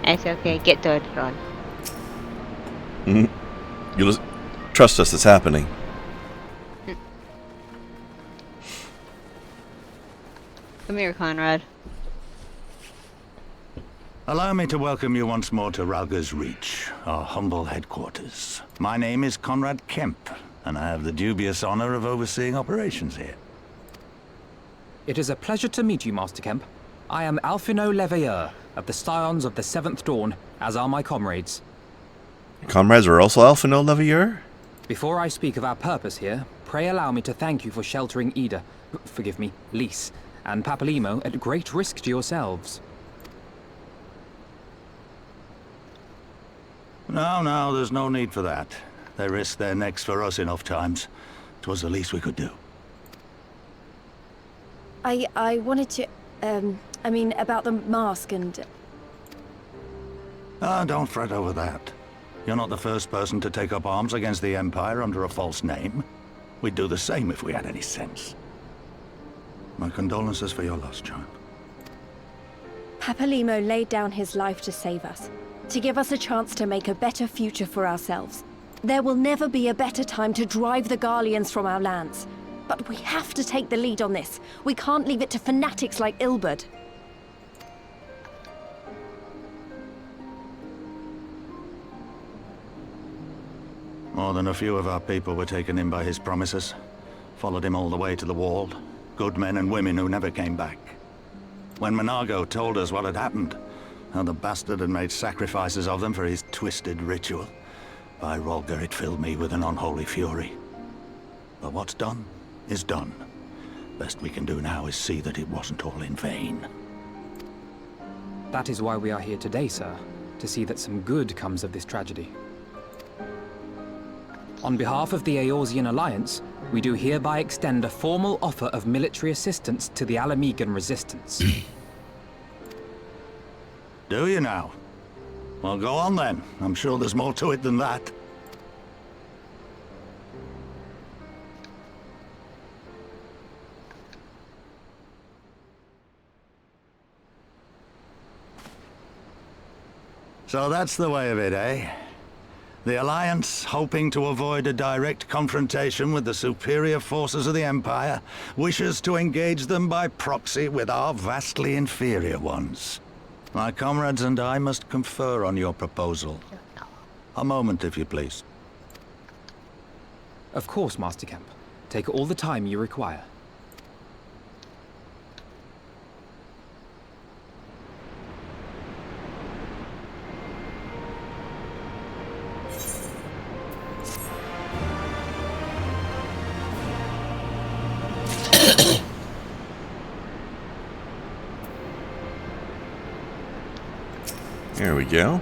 It's okay. Get started on. You trust us, it's happening. Come here, Conrad. Allow me to welcome you once more to Ralga's Reach, our humble headquarters. My name is Conrad Kemp, and I have the dubious honor of overseeing operations here. It is a pleasure to meet you, Master Kemp. I am Alphino Leveilleur, of the Scions of the Seventh Dawn, as are my comrades. Comrades are also Alphino Leveilleur? Before I speak of our purpose here, pray allow me to thank you for sheltering Ida, forgive me, Lys, and Papalimo at great risk to yourselves. No, there's no need for that. They risked their necks for us enough times. 'Twas the least we could do. I wanted to, I mean, about the mask and... Don't fret over that. You're not the first person to take up arms against the Empire under a false name. We'd do the same if we had any sense. My condolences for your loss, child. Papalimo laid down his life to save us, to give us a chance to make a better future for ourselves. There will never be a better time to drive the Garleans from our lands. But we have to take the lead on this. We can't leave it to fanatics like Ilberd. More than a few of our people were taken in by his promises. Followed him all the way to the wall. Good men and women who never came back. When Monago told us what had happened, how the bastard had made sacrifices of them for his twisted ritual, by Rolga it filled me with an unholy fury. But what's done is done. Best we can do now is see that it wasn't all in vain. That is why we are here today, sir, to see that some good comes of this tragedy. On behalf of the Eorzean Alliance, we do hereby extend a formal offer of military assistance to the Alamegan resistance. Do you now? Well, go on then. I'm sure there's more to it than that. So that's the way of it, eh? The Alliance, hoping to avoid a direct confrontation with the superior forces of the Empire, wishes to engage them by proxy with our vastly inferior ones. My comrades and I must confer on your proposal. A moment, if you please. Of course, Master Kemp. Take all the time you require. There we go.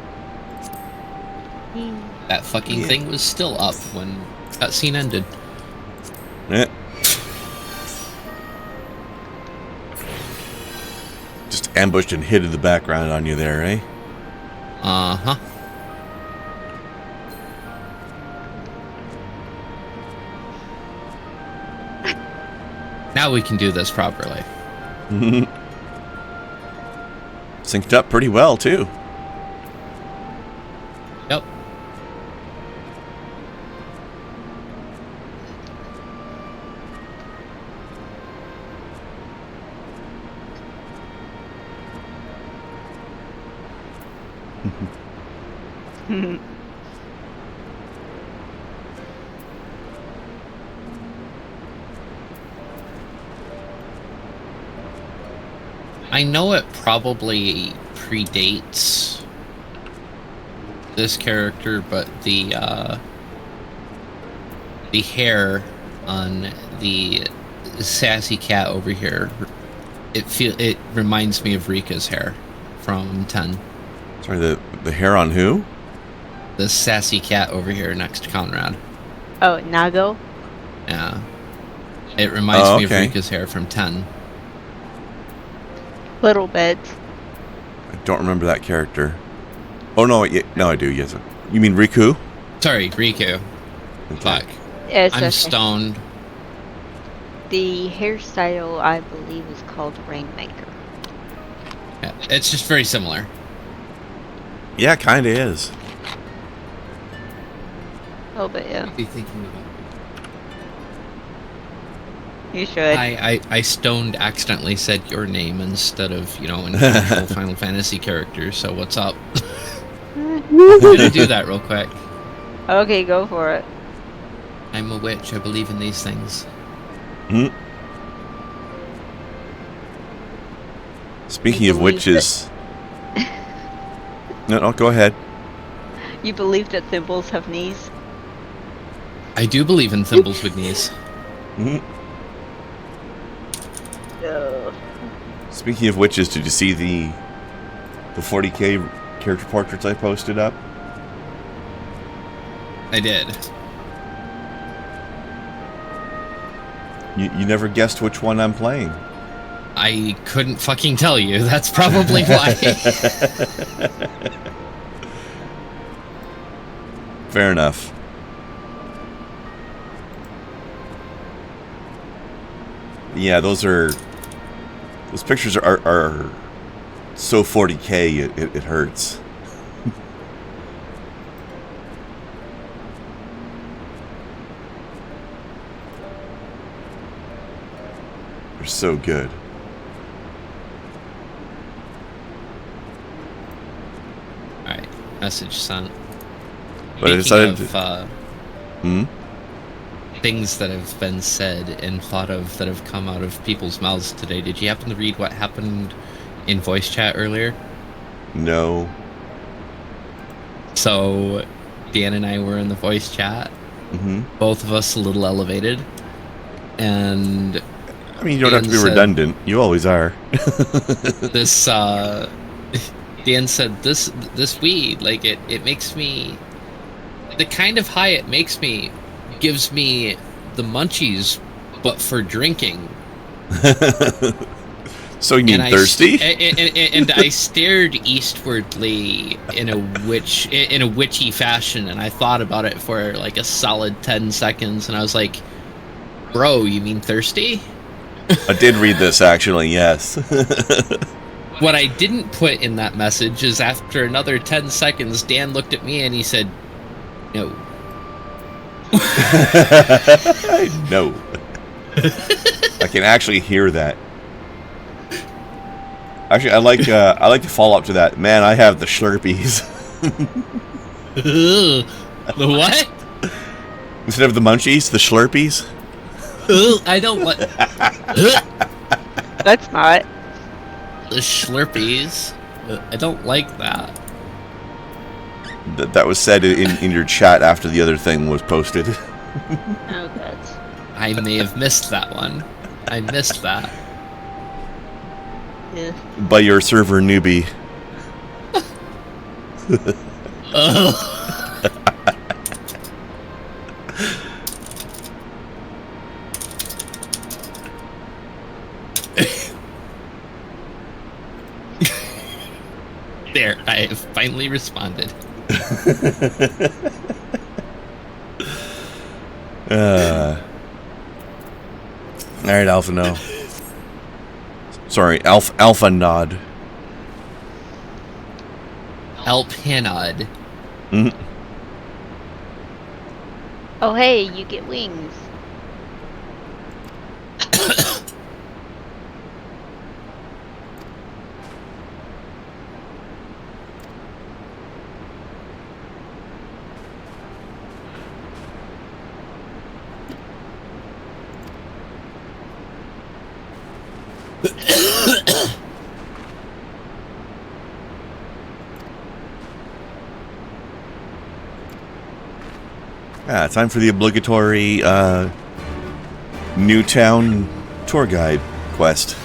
That fucking thing was still up when that scene ended. Yeah. Just ambushed and hid in the background on you there, eh? Uh-huh. Now we can do this properly. Synced up pretty well, too. Yep. I know it probably predates this character, but the hair on the sassy cat over here, it reminds me of Rika's hair from 10. Sorry, the hair on who? The sassy cat over here next to Conrad. Oh, Nago? Yeah. It reminds me of Rika's hair from 10. Little bit. I don't remember that character. Oh, no, no, I do, yes. You mean Riku? Sorry, Riku. Okay. Fuck. It's I'm okay. stoned. The hairstyle, I believe, is called Rainmaker. Yeah, it's just very similar. Yeah, kind of is. A little bit, yeah. Be thinking about. You should. I stoned accidentally said your name instead of, you know, an actual Final Fantasy character, so what's up? I'm gonna do that real quick. Okay, go for it. I'm a witch, I believe in these things. Hmm. Speaking You of believe witches... No, go ahead. You believe that thimbles have knees? I do believe in thimbles with knees. Hmm. No. Speaking of witches, did you see the 40k character portraits I posted up? I did. You never guessed which one I'm playing. I couldn't fucking tell you. That's probably why. Fair enough. Yeah, those pictures are so 40k it hurts. They're so good. Alright, message sent. But I decided Things that have been said and thought of that have come out of people's mouths today. Did you happen to read what happened in voice chat earlier? No. So, Dan and I were in the voice chat. Mm-hmm. Both of us a little elevated. And... I mean, you don't Dan have to be said, redundant. You always are. This, Dan said, this weed, like, it makes me... The kind of high it makes me gives me the munchies, but for drinking. So you mean thirsty? And I stared eastwardly in a witchy fashion, and I thought about it for like a solid 10 seconds, and I was like, bro, you mean thirsty? I did read this, actually, yes. What I didn't put in that message is after another 10 seconds, Dan looked at me and he said, no. No. I can actually hear that. Actually, I like the follow-up to that. Man, I have the Slurpees. The what? Instead of the munchies, the Slurpees. I don't want That's not. the Slurpees. I don't like that. That was said in your chat after the other thing was posted. Oh, God. I may have missed that one. I missed that. Yeah. By your server newbie. There, I have finally responded. Alright, Alpha no. Sorry, Alpha Nod. Alpanod. Mm-hmm. Oh, hey, you get wings. Time for the obligatory Newtown tour guide quest.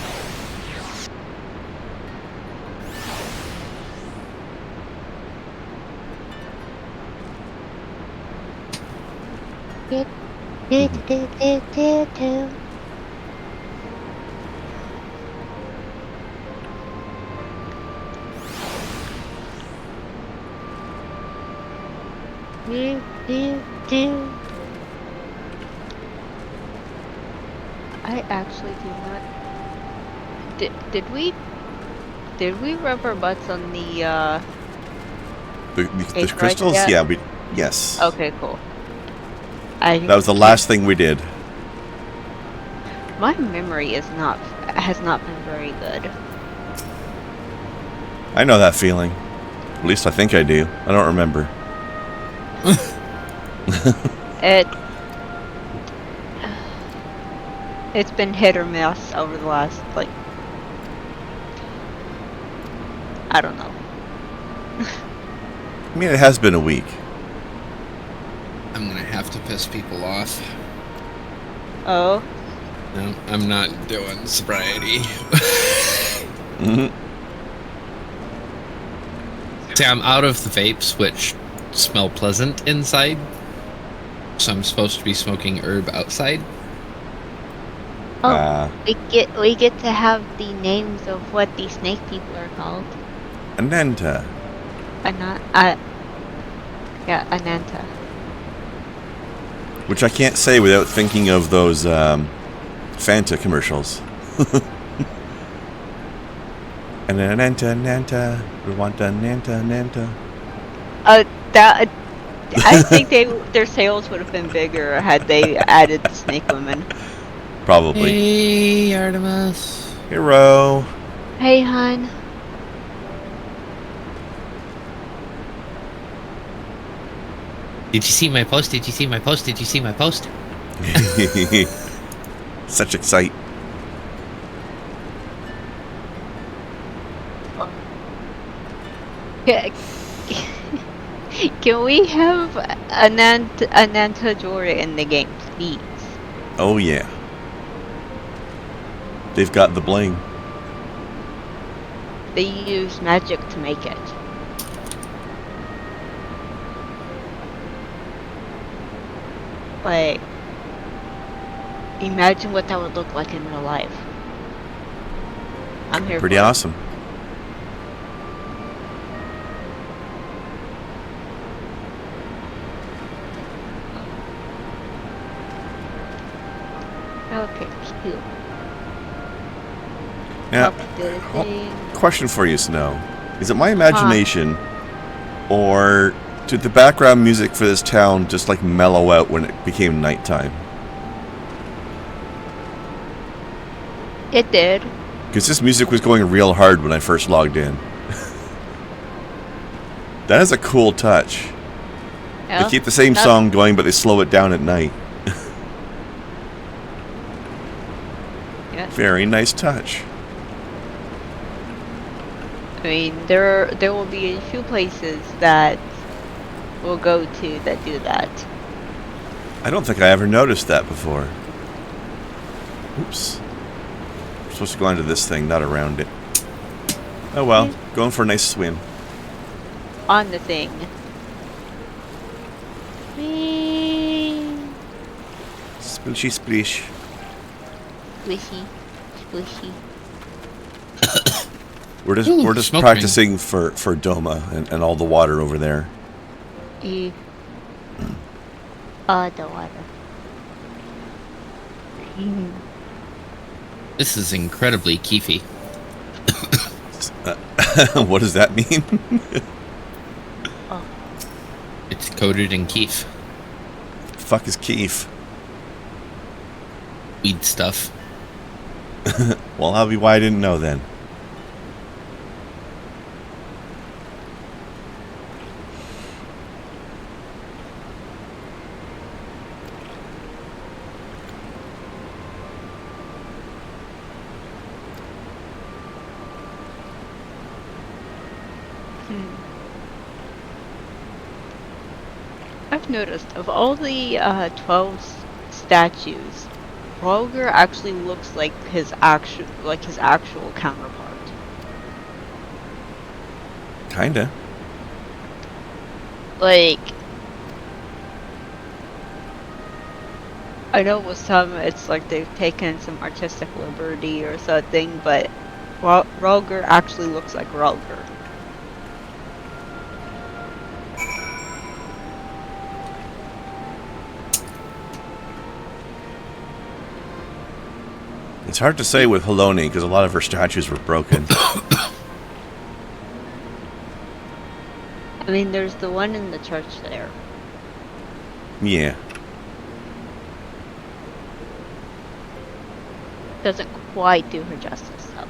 I actually do not. Did we rub our butts on the The Aetherite crystals? yet? Yeah, yes. Okay, cool. That was the last thing we did. My memory has not been very good. I know that feeling. At least I think I do. I don't remember. It's been hit or miss over the last, like, I don't know. I mean, it has been a week. I'm gonna have to piss people off. Oh? No, I'm not doing sobriety. Mm-hmm. See, I'm out of the vapes, which smell pleasant inside. So I'm supposed to be smoking herb outside. Oh, we get to have the names of what these snake people are called. Ananta. Ananta. Which I can't say without thinking of those Fanta commercials. And then Nanta, Rwanda, Nanta. I think their sales would have been bigger had they added the snake women. Probably. Hey, Artemis. Hero. Hey, hon. Did you see my post? Did you see my post? Did you see my post? Such excite. Can we have Ananta Jora in the game, please? Oh yeah. They've got the bling. They use magic to make it. Like, imagine what that would look like in real life. I'm here Pretty for it. awesome. Okay, cute. Now, Help do the thing. question for you, Snow. Is it my imagination, or did the background music for this town just like mellow out when it became nighttime? It did. Because this music was going real hard when I first logged in. That is a cool touch. Yeah. They keep the same song going, but they slow it down at night. Yeah. Very nice touch. I mean, there will be a few places that we'll go to that do that. I don't think I ever noticed that before. Oops. I'm supposed to go onto this thing, not around it. Oh well, going for a nice swim. On the thing. Whee! Splishy splish. Squishy. Squishy. We're just smoke practicing for Doma and all the water over there. The water. This is incredibly keefy. What does that mean? It's coated in keef. Fuck is Keef? Weed stuff. Well, that'll be why I didn't know then. I've noticed of all the 12 statues, Roger actually looks like his actual counterpart. Kinda. Like, I know with some it's like they've taken some artistic liberty or something, but Roger actually looks like Roger. It's hard to say with Haloni because a lot of her statues were broken. I mean, there's the one in the church there. Yeah. Doesn't quite do her justice, though.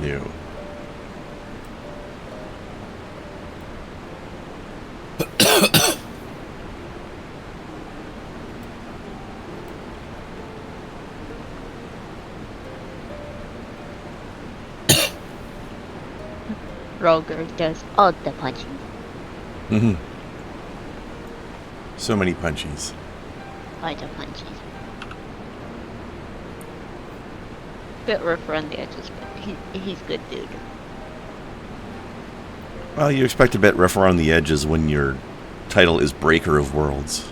No. Roger does all the punching. Mm-hmm. So many punchies. All the punches. Bit rough around the edges, but he's good dude. Well, you expect a bit rough around the edges when your title is Breaker of Worlds.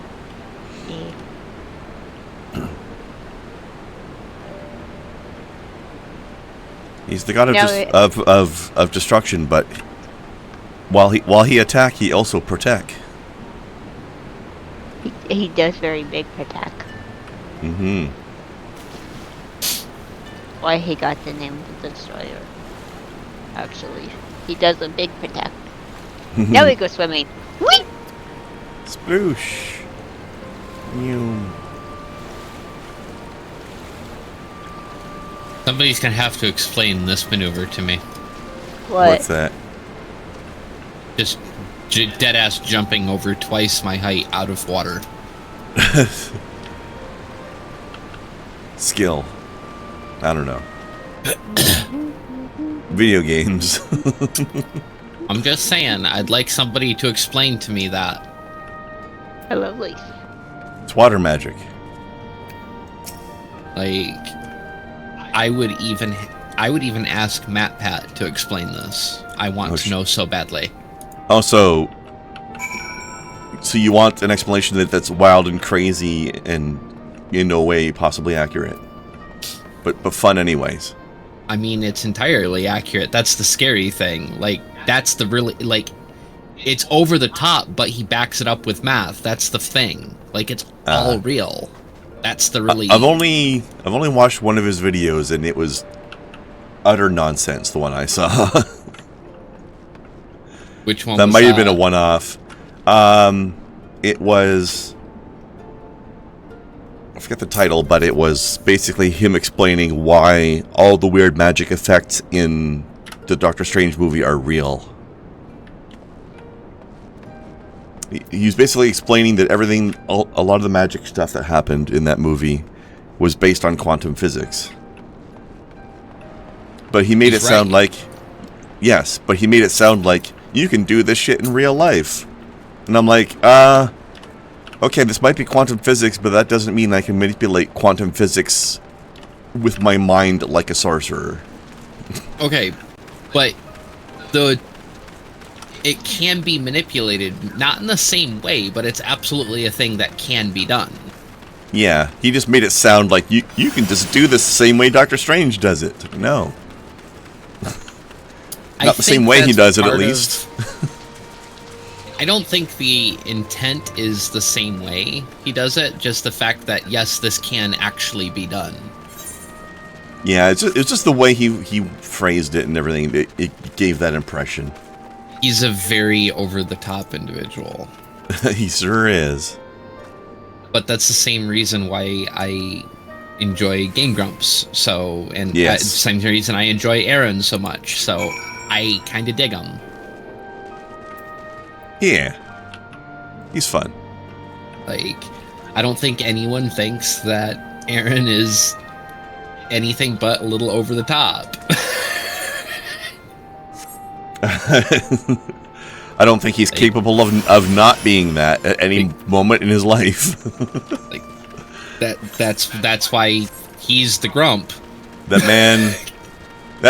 Yeah. He's the god of, No, of destruction, but while he attack, he also protect. He does very big attack. Mm-hmm. Why he got the name of the Destroyer. Actually, he does a big protect. Now we go swimming. Whee! Sploosh. Mew. Somebody's gonna have to explain this maneuver to me. What's that? Just dead ass jumping over twice my height out of water. Skill. I don't know. Video games. I'm just saying, I'd like somebody to explain to me that. I love Leaf. It's water magic. Like, I would even ask MatPat to explain this. I want to know so badly. Also, so you want an explanation that's wild and crazy and in no way possibly accurate, but fun anyways. I mean, it's entirely accurate. That's the scary thing. Like, that's the really, like, it's over the top, but he backs it up with math. That's the thing. Like, it's all real. That's the really... I've only watched one of his videos, and it was utter nonsense, the one I saw. Which one that was might have been a one-off. It was... I forget the title, but it was basically him explaining why all the weird magic effects in the Doctor Strange movie are real. He was basically explaining that everything, a lot of the magic stuff that happened in that movie was based on quantum physics. But he made it sound like... Yes, but he made it sound like you can do this shit in real life. And I'm like, okay, this might be quantum physics, but that doesn't mean I can manipulate quantum physics with my mind like a sorcerer. Okay, but it can be manipulated, not in the same way, but it's absolutely a thing that can be done. Yeah, he just made it sound like you can just do this the same way Doctor Strange does it. No. Not the same way he does it, at least. I don't think the intent is the same way he does it, just the fact that, yes, this can actually be done. Yeah, it's just the way he phrased it and everything. It gave that impression. He's a very over-the-top individual. He sure is. But that's the same reason why I enjoy Game Grumps. So, and yes. Same reason I enjoy Aaron so much. So, I kind of dig him. Yeah. He's fun. Like, I don't think anyone thinks that Aaron is anything but a little over the top. I don't think he's capable of not being that at any moment in his life. Like, that's why he's the grump. That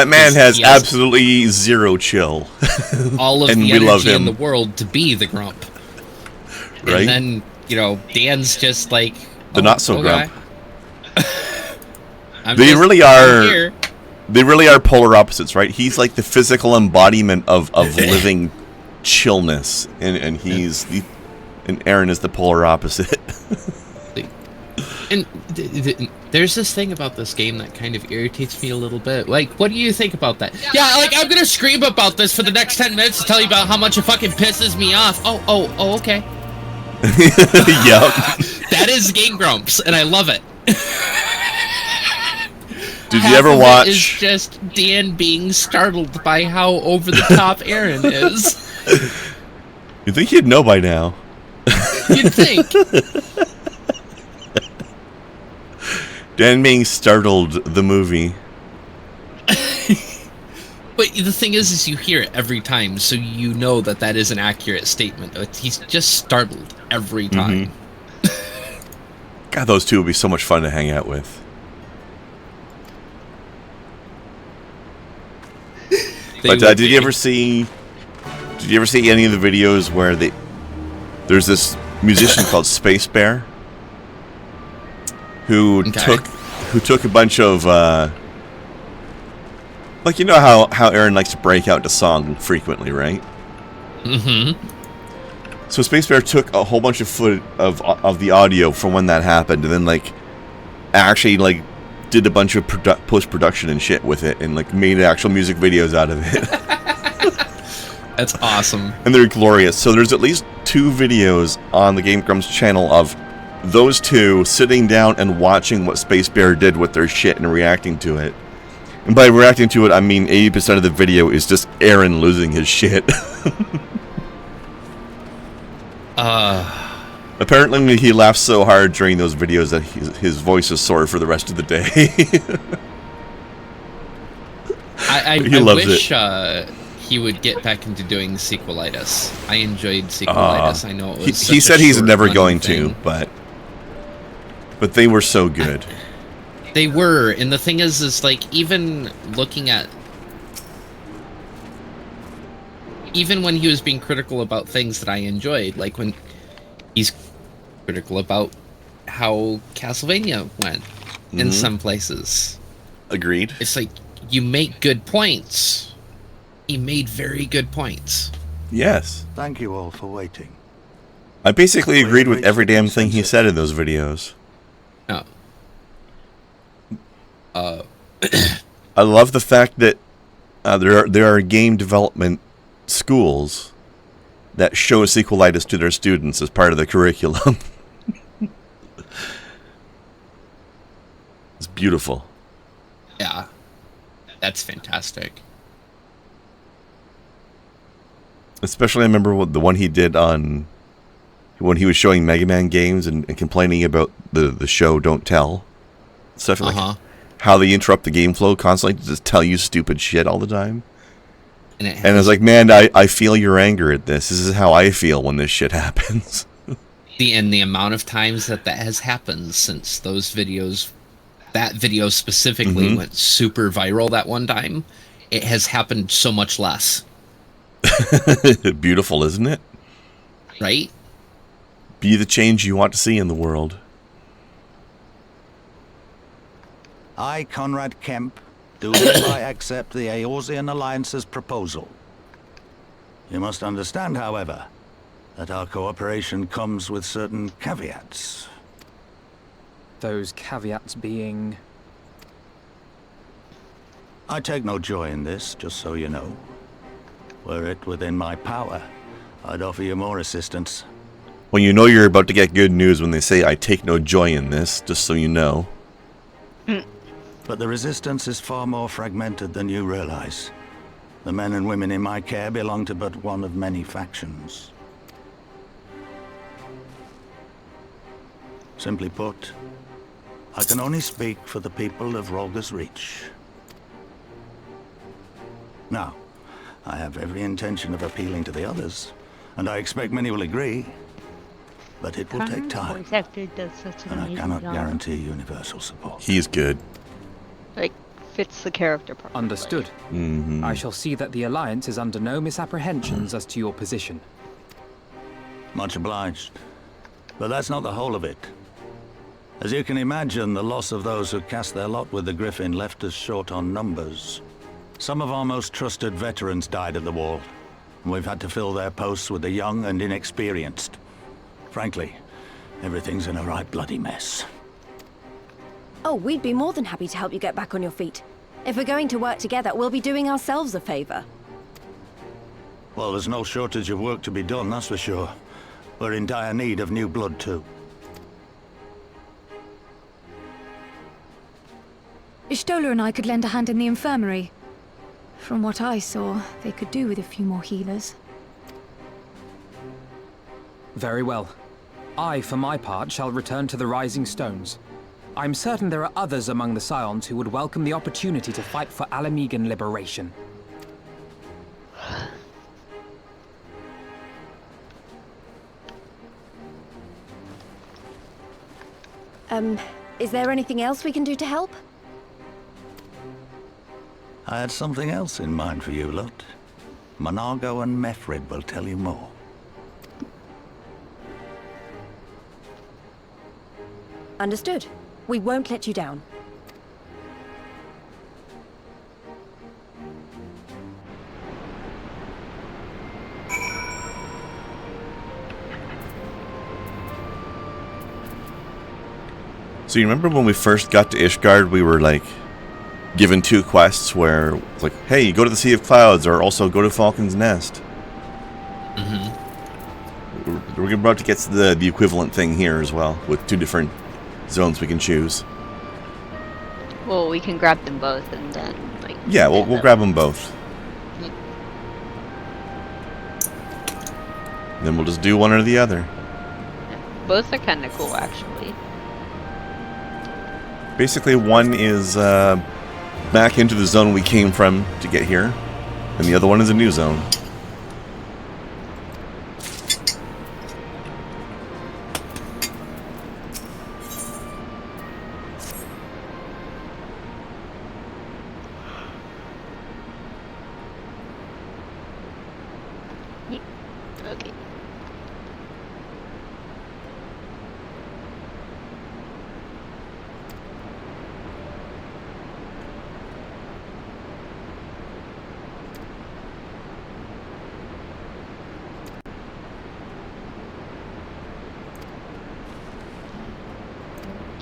man has absolutely zero chill. All of and the we love energy him. in the world to be the grump. Right? And then, Dan's just like the not so grump. They really are polar opposites, right? He's like the physical embodiment of living chillness, and and Aaron is the polar opposite. And there's this thing about this game that kind of irritates me a little bit. Like, what do you think about that? Yeah, like, I'm gonna scream about this for the next 10 minutes to tell you about how much it fucking pisses me off. Oh, okay. Yep. That is Game Grumps, and I love it. Did you ever watch? It's just Dan being startled by how over the top Aaron is. You think he'd know by now? You'd think. Dan being startled, the movie. But the thing is you hear it every time, so you know that that is an accurate statement. He's just startled every time. God, those two would be so much fun to hang out with. But did you ever see? Did you ever see any of the videos where there's this musician called Space Bear who took a bunch of like, you know how Aaron likes to break out into song frequently, right? Mm-hmm. So Space Bear took a whole bunch of footage of the audio from when that happened, and then like actually like did a bunch of post-production and shit with it, and like made actual music videos out of it. That's awesome. And they're glorious. So there's at least 2 videos on the Game Grumps channel of those two sitting down and watching what Space Bear did with their shit and reacting to it. And by reacting to it, I mean 80% of the video is just Aaron losing his shit. Apparently he laughs so hard during those videos that his voice is sore for the rest of the day. I loves wish it. He would get back into doing Sequelitis. I enjoyed Sequelitis. I know it was he said he's never going thing. to, but they were so good. They were, and the thing is like, even looking at, even when he was being critical about things that I enjoyed, like when he's critical about how Castlevania went in some places. Agreed. It's like, you make good points. He made very good points. Yes. Thank you all for waiting. I basically agreed with every damn thing he said in those videos. Oh. I love the fact that there are game development schools that show Sequelitis to their students as part of the curriculum. It's beautiful. Yeah. That's fantastic. Especially I remember the one he did on when he was showing Mega Man games and complaining about the show Don't Tell. Stuff like how they interrupt the game flow constantly to just tell you stupid shit all the time. And I was like, man, I feel your anger at this. This is how I feel when this shit happens. The amount of times that has happened since those videos, that video specifically went super viral that one time, it has happened so much less. Beautiful, isn't it? Right? Be the change you want to see in the world. I, Conrad Kemp, do hereby accept the Eorzean Alliance's proposal. You must understand, however, that our cooperation comes with certain caveats. Those caveats being... I take no joy in this, just so you know. Were it within my power, I'd offer you more assistance. Well, you know you're about to get good news when they say, I take no joy in this, just so you know. But the resistance is far more fragmented than you realize. The men and women in my care belong to but one of many factions. Simply put, I can only speak for the people of Rolga's Reach. Now, I have every intention of appealing to the others, and I expect many will agree. But it will take time, and I cannot guarantee universal support. He's good. Like, fits the character part. Understood. I shall see that the Alliance is under no misapprehensions as to your position. Much obliged. But that's not the whole of it. As you can imagine, the loss of those who cast their lot with the Griffin left us short on numbers. Some of our most trusted veterans died at the wall, and we've had to fill their posts with the young and inexperienced. Frankly, everything's in a right bloody mess. Oh, we'd be more than happy to help you get back on your feet. If we're going to work together, we'll be doing ourselves a favor. Well, there's no shortage of work to be done, that's for sure. We're in dire need of new blood, too. Ishtola and I could lend a hand in the infirmary. From what I saw, they could do with a few more healers. Very well. I, for my part, shall return to the Rising Stones. I'm certain there are others among the Scions who would welcome the opportunity to fight for Mighan liberation. Is there anything else we can do to help? I had something else in mind for you, Lot. Monargo and Mefred will tell you more. Understood. We won't let you down. So you remember when we first got to Ishgard, we were like given 2 quests where it's like, hey, go to the Sea of Clouds or also go to Falcon's Nest. Mm-hmm. We're about to get to the equivalent thing here as well, with 2 different zones we can choose. Well, we can grab them both and then, like... Yeah, we'll grab them both. Yeah. Then we'll just do one or the other. Both are kind of cool, actually. Basically, one is back into the zone we came from to get here, and the other one is a new zone. Okay.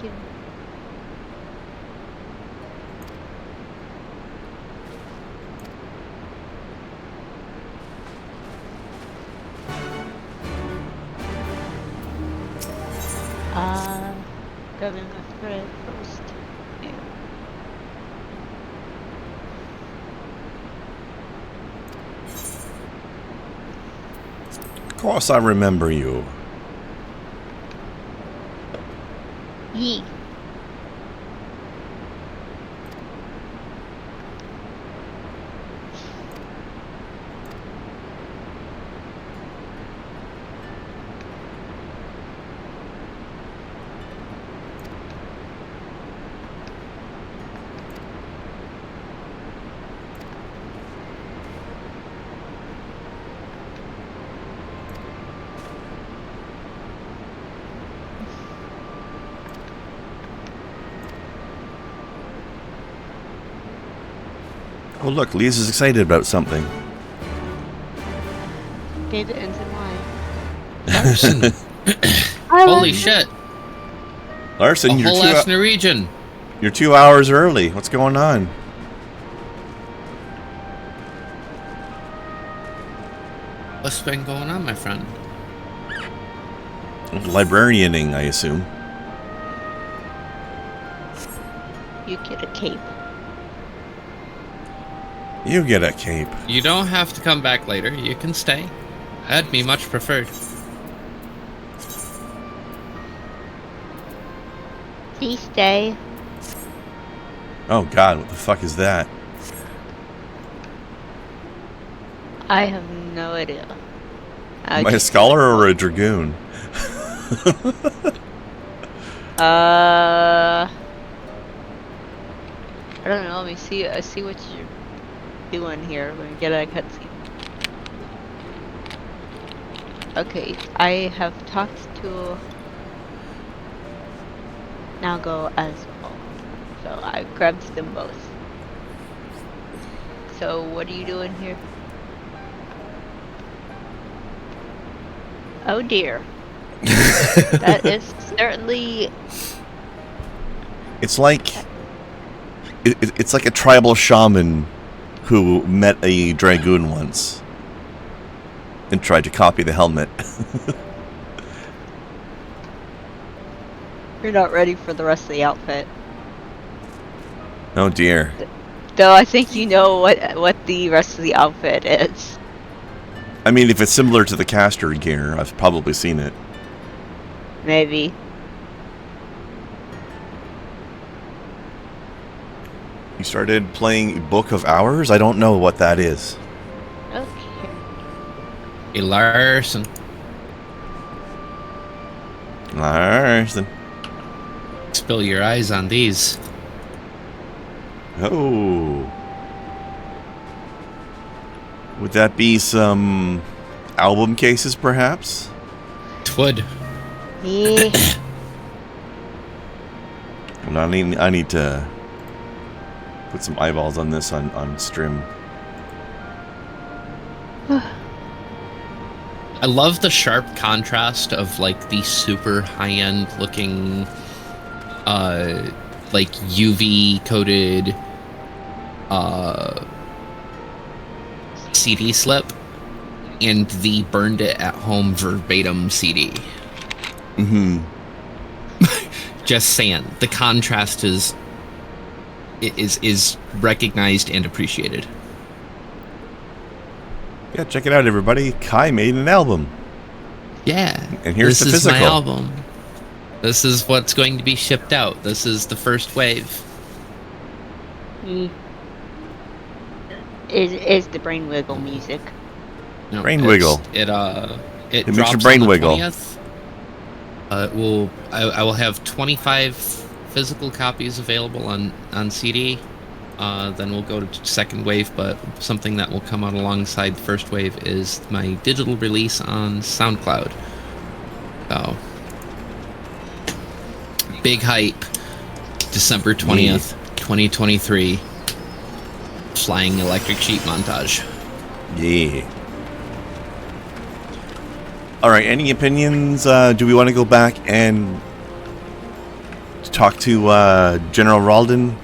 Thank you. Grabbing the thread first. Yeah. Of course I remember you. Yee. Oh look, Lisa's excited about something. Okay, the ends and why. Larson. Holy shit. Larson, A you're whole ass Norwegian. you're 2 hours early. What's going on? What's been going on, my friend? Librarianing, I assume. You get a cape. You get a cape. You don't have to come back later. You can stay. That'd be much preferred. Please stay. Oh god, what the fuck is that? I have no idea. Am I a scholar or a dragoon? I don't know. Let me see. I see what you're doing here. Let me get a cutscene. Okay, I have talked to Nago as well, so I grabbed them both. So what are you doing here? Oh dear. That is certainly It's like it's like a tribal shaman who met a dragoon once and tried to copy the helmet. You're not ready for the rest of the outfit. Oh dear. Though I think you know what the rest of the outfit is. I mean, if it's similar to the caster gear, I've probably seen it. Maybe. You started playing Book of Hours? I don't know what that is. Okay. A Larson. Larson. Spill your eyes on these. Oh. Would that be some album cases, perhaps? Twould. Yeah. Well, I need to put some eyeballs on this on stream. I love the sharp contrast of like the super high-end looking like UV coated CD slip and the burned it at home verbatim CD. Mm-hmm. Just saying, the contrast is recognized and appreciated. Yeah, check it out, everybody. Kai made an album. Yeah. And here's the This is physical. my album. This is what's going to be shipped out. This is the first wave. Is the brain wiggle music? No, Brain wiggle. It makes drops your brain on the wiggle. 20th. I will have 25 physical copies available on CD. Then we'll go to second wave, but something that will come out alongside the first wave is my digital release on SoundCloud. So, big hype. December 20th, 2023. Flying electric sheep montage. Yeah. Alright, any opinions? Do we want to go back and talk to General Ralden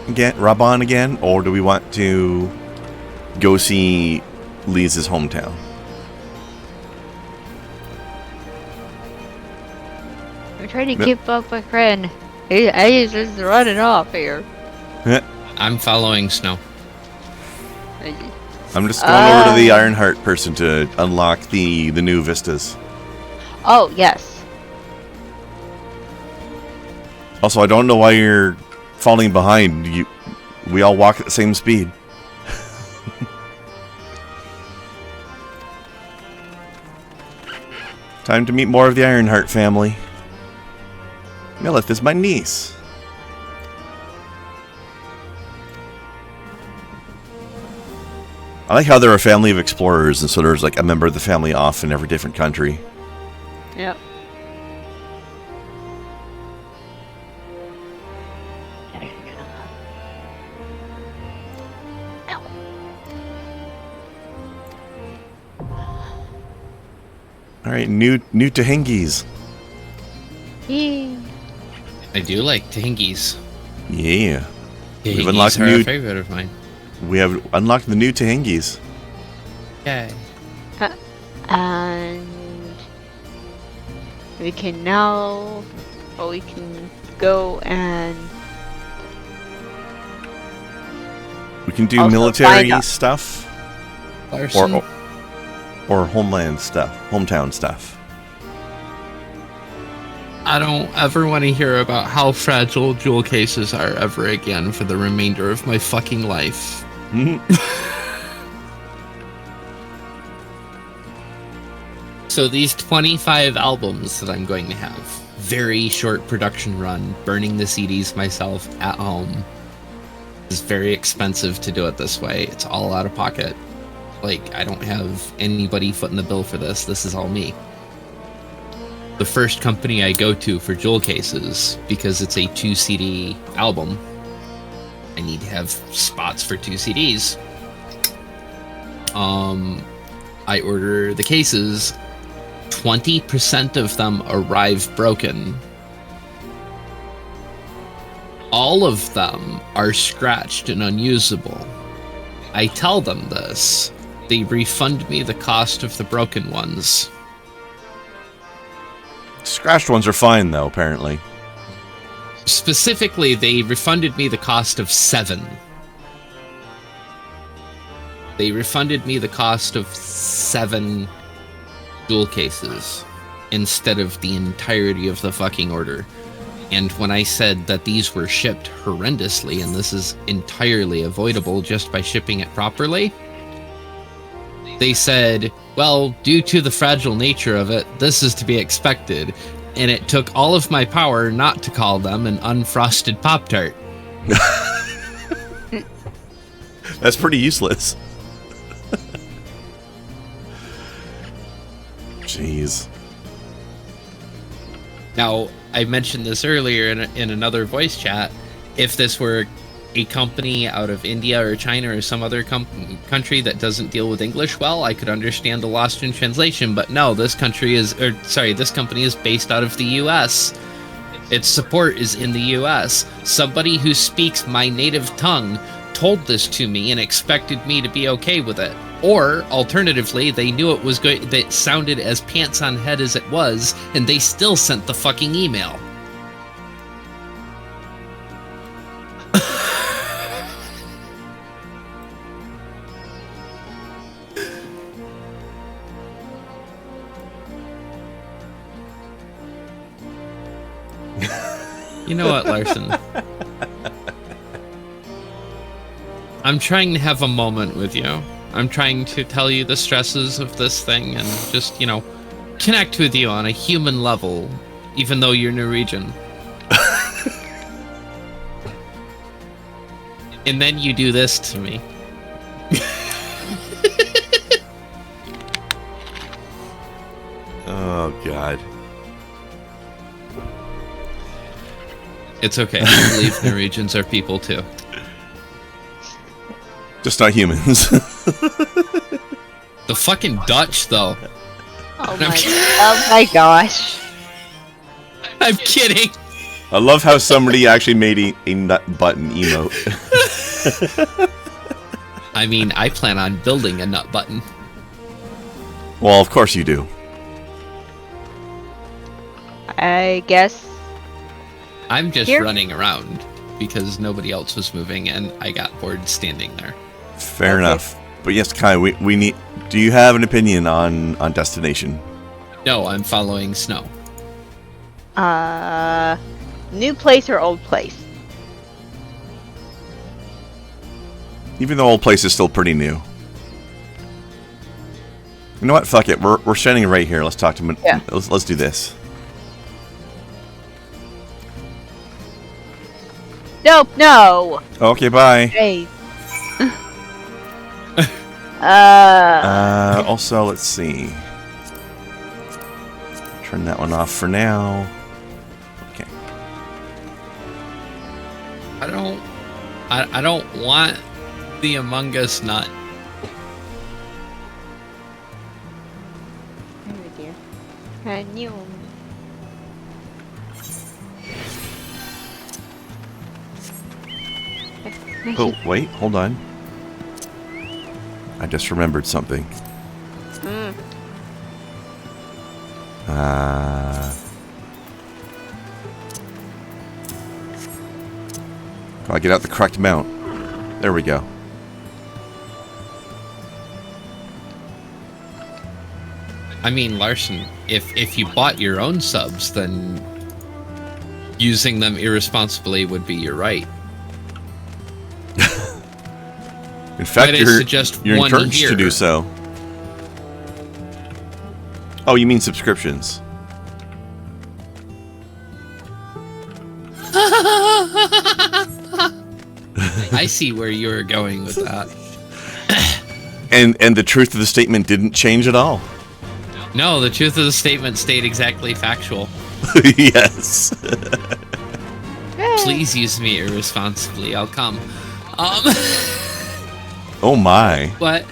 again, Raban again? Or do we want to go see Lee's hometown? I'm trying to keep up with Kren. He's just running off here. I'm following Snow. I'm just going over to the Ironheart person to unlock the new vistas. Oh, yes. Also, I don't know why you're falling behind. We all walk at the same speed. Time to meet more of the Ironheart family. Milith is my niece. I like how they're a family of explorers, and so there's like a member of the family off in every different country. Yep. All right, new Tahingis. I do like Tahingis. Yeah. We've Tahingis unlocked are new. a favorite of mine. We have unlocked the new Tahingis. Yay. And we can now, we can go and We can do also military find out. stuff Larson. or homeland stuff, hometown stuff. I don't ever want to hear about how fragile jewel cases are ever again for the remainder of my fucking life. So these 25 albums that I'm going to have, very short production run, burning the CDs myself at home. It's very expensive to do it this way. It's all out of pocket. Like, I don't have anybody footing the bill for this. This is all me. The first company I go to for jewel cases, because it's a 2 CD album, I need to have spots for 2 CDs. I order the cases. 20% of them arrive broken. All of them are scratched and unusable. I tell them this. They refund me the cost of the broken ones. Scratched ones are fine, though, apparently. Specifically, they refunded me the cost of 7. They refunded me the cost of 7 jewel cases instead of the entirety of the fucking order. And when I said that these were shipped horrendously and this is entirely avoidable just by shipping it properly, they said, well, due to the fragile nature of it, this is to be expected. And it took all of my power not to call them an unfrosted Pop-Tart. That's pretty useless. Jeez. Now, I mentioned this earlier in another voice chat. If this were a company out of India or China or some other country that doesn't deal with English well, I could understand the lost in translation. But no, this company is based out of the U.S. Its support is in the U.S. Somebody who speaks my native tongue told this to me and expected me to be okay with it. Or, alternatively, they knew it was that sounded as pants on head as it was, and they still sent the fucking email. You know what, Larson? I'm trying to have a moment with you. I'm trying to tell you the stresses of this thing and just, connect with you on a human level, even though you're Norwegian. And then you do this to me. Oh, God. It's okay. I believe Norwegians are people too. Just not humans. The fucking Dutch, though. Oh my gosh. I'm kidding. I love how somebody actually made a nut button emote. I mean, I plan on building a nut button. Well, of course you do. I guess. I'm just Here? running around because nobody else was moving and I got bored standing there. Fair enough. But yes, Kai, we need... Do you have an opinion on destination? No, I'm following Snow. New place or old place? Even though old place is still pretty new. You know what? Fuck it. We're standing right here. Let's talk to him. Yeah. Let's do this. Nope, no. Okay, bye. Hey. Also, let's see. Turn that one off for now. Okay. I don't want the Among Us nut. Oh dear. Can you? Oh, wait, hold on. I just remembered something. Gotta get out the correct mount. There we go. I mean, Larson, if you bought your own subs, then using them irresponsibly would be your right. In fact, Might I suggest you're one encouraged here? to do so. Oh, you mean subscriptions? I see where you're going with that. And the truth of the statement didn't change at all. No, the truth of the statement stayed exactly factual. Yes. Please use me irresponsibly. I'll come. Oh my. What?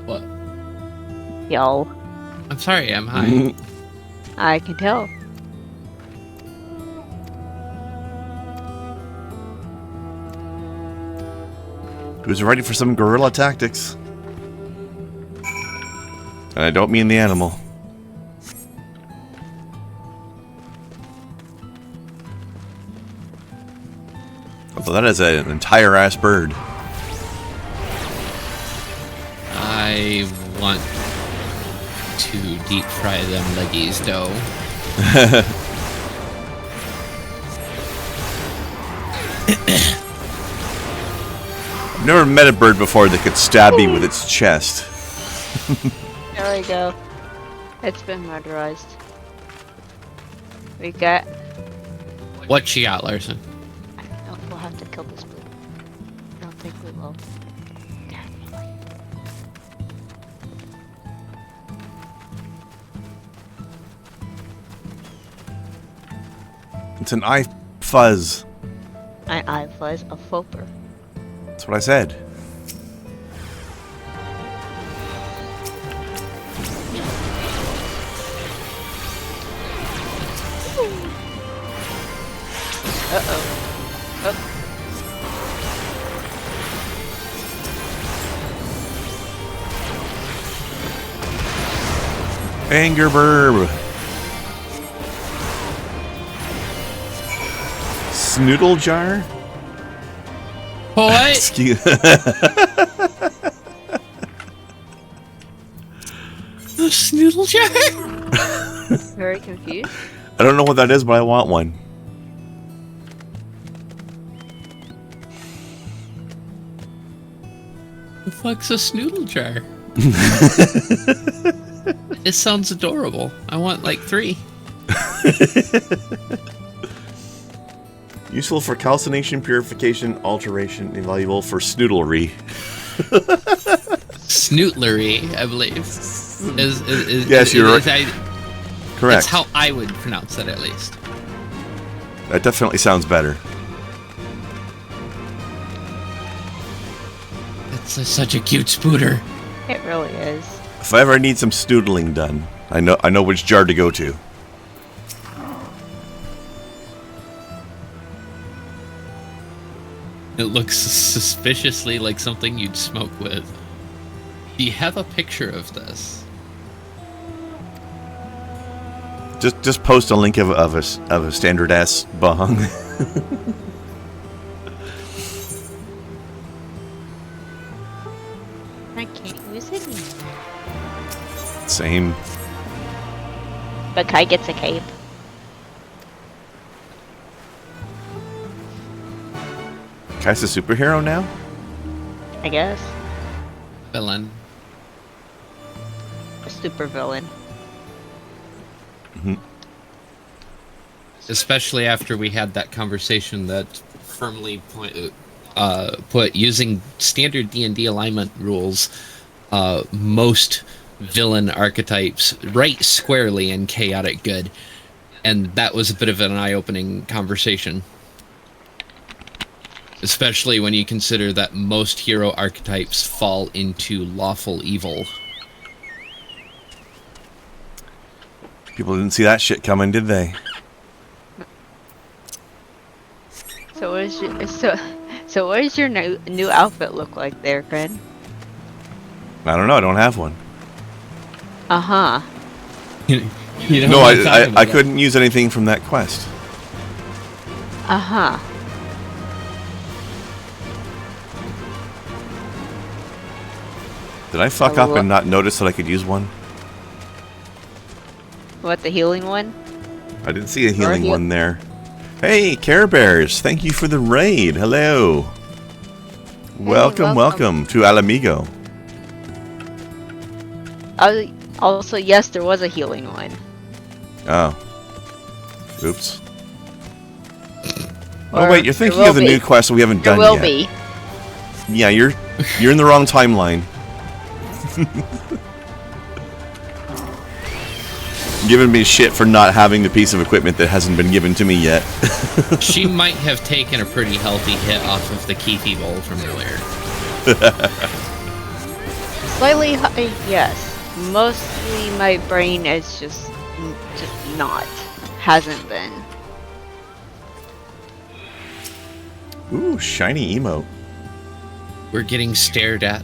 What? Yo, I'm sorry, I'm high. I can tell. Who's ready for some guerrilla tactics? And I don't mean the animal. Although that is an entire ass bird. I want to deep fry them leggies, though. I've never met a bird before that could stab me with its chest. There we go. It's been murderized. We got. What you got, Larson? I don't know if we'll have to kill this bird. I don't think we will. It's an eye fuzz. I was a foper. That's what I said. Uh-oh. Oh. Anger burb. Snoodle jar? What? Excuse The snoodle jar? Very confused. I don't know what that is, but I want one. The fuck's a snoodle jar? It sounds adorable. I want like 3. Useful for calcination, purification, alteration, invaluable for snoodlery. Snootlery, I believe. Yes, you're right. Correct. That's how I would pronounce it, at least. That definitely sounds better. It's such a cute spooter. It really is. If I ever need some snoodling done, I know which jar to go to. It looks suspiciously like something you'd smoke with. Do you have a picture of this? Just post a link of a standard ass bong. I can't use it anymore. Same. But Kai gets a cape. Kai's a superhero now? I guess. Villain. A super villain. Mm-hmm. Especially after we had that conversation that firmly put using standard D&D alignment rules, most villain archetypes right squarely in chaotic good, and that was a bit of an eye-opening conversation. Especially when you consider that most hero archetypes fall into lawful evil. People didn't see that shit coming, did they? So what is your so what does your new outfit look like there, Kren? I don't know. I don't have one. Uh-huh. You know No, what I'm talking I about. couldn't use anything from that quest. Uh-huh. Did I fuck up and not notice that I could use one? What, the healing one? I didn't see a healing heal- one there. Hey, Care Bears, thank you for the raid. Hello. Welcome welcome. to Alamigo. Also, yes, there was a healing one. Oh. Oops. Or Oh wait, you're thinking there of the will new be. quest we haven't There done will yet. be. Yeah, you're in the wrong timeline. giving me shit for not having the piece of equipment that hasn't been given to me yet. She might have taken a pretty healthy hit off of the Keefy bowl from earlier. Slightly high, yes. Mostly my brain is just not. Hasn't been. Ooh, shiny emote. We're getting stared at.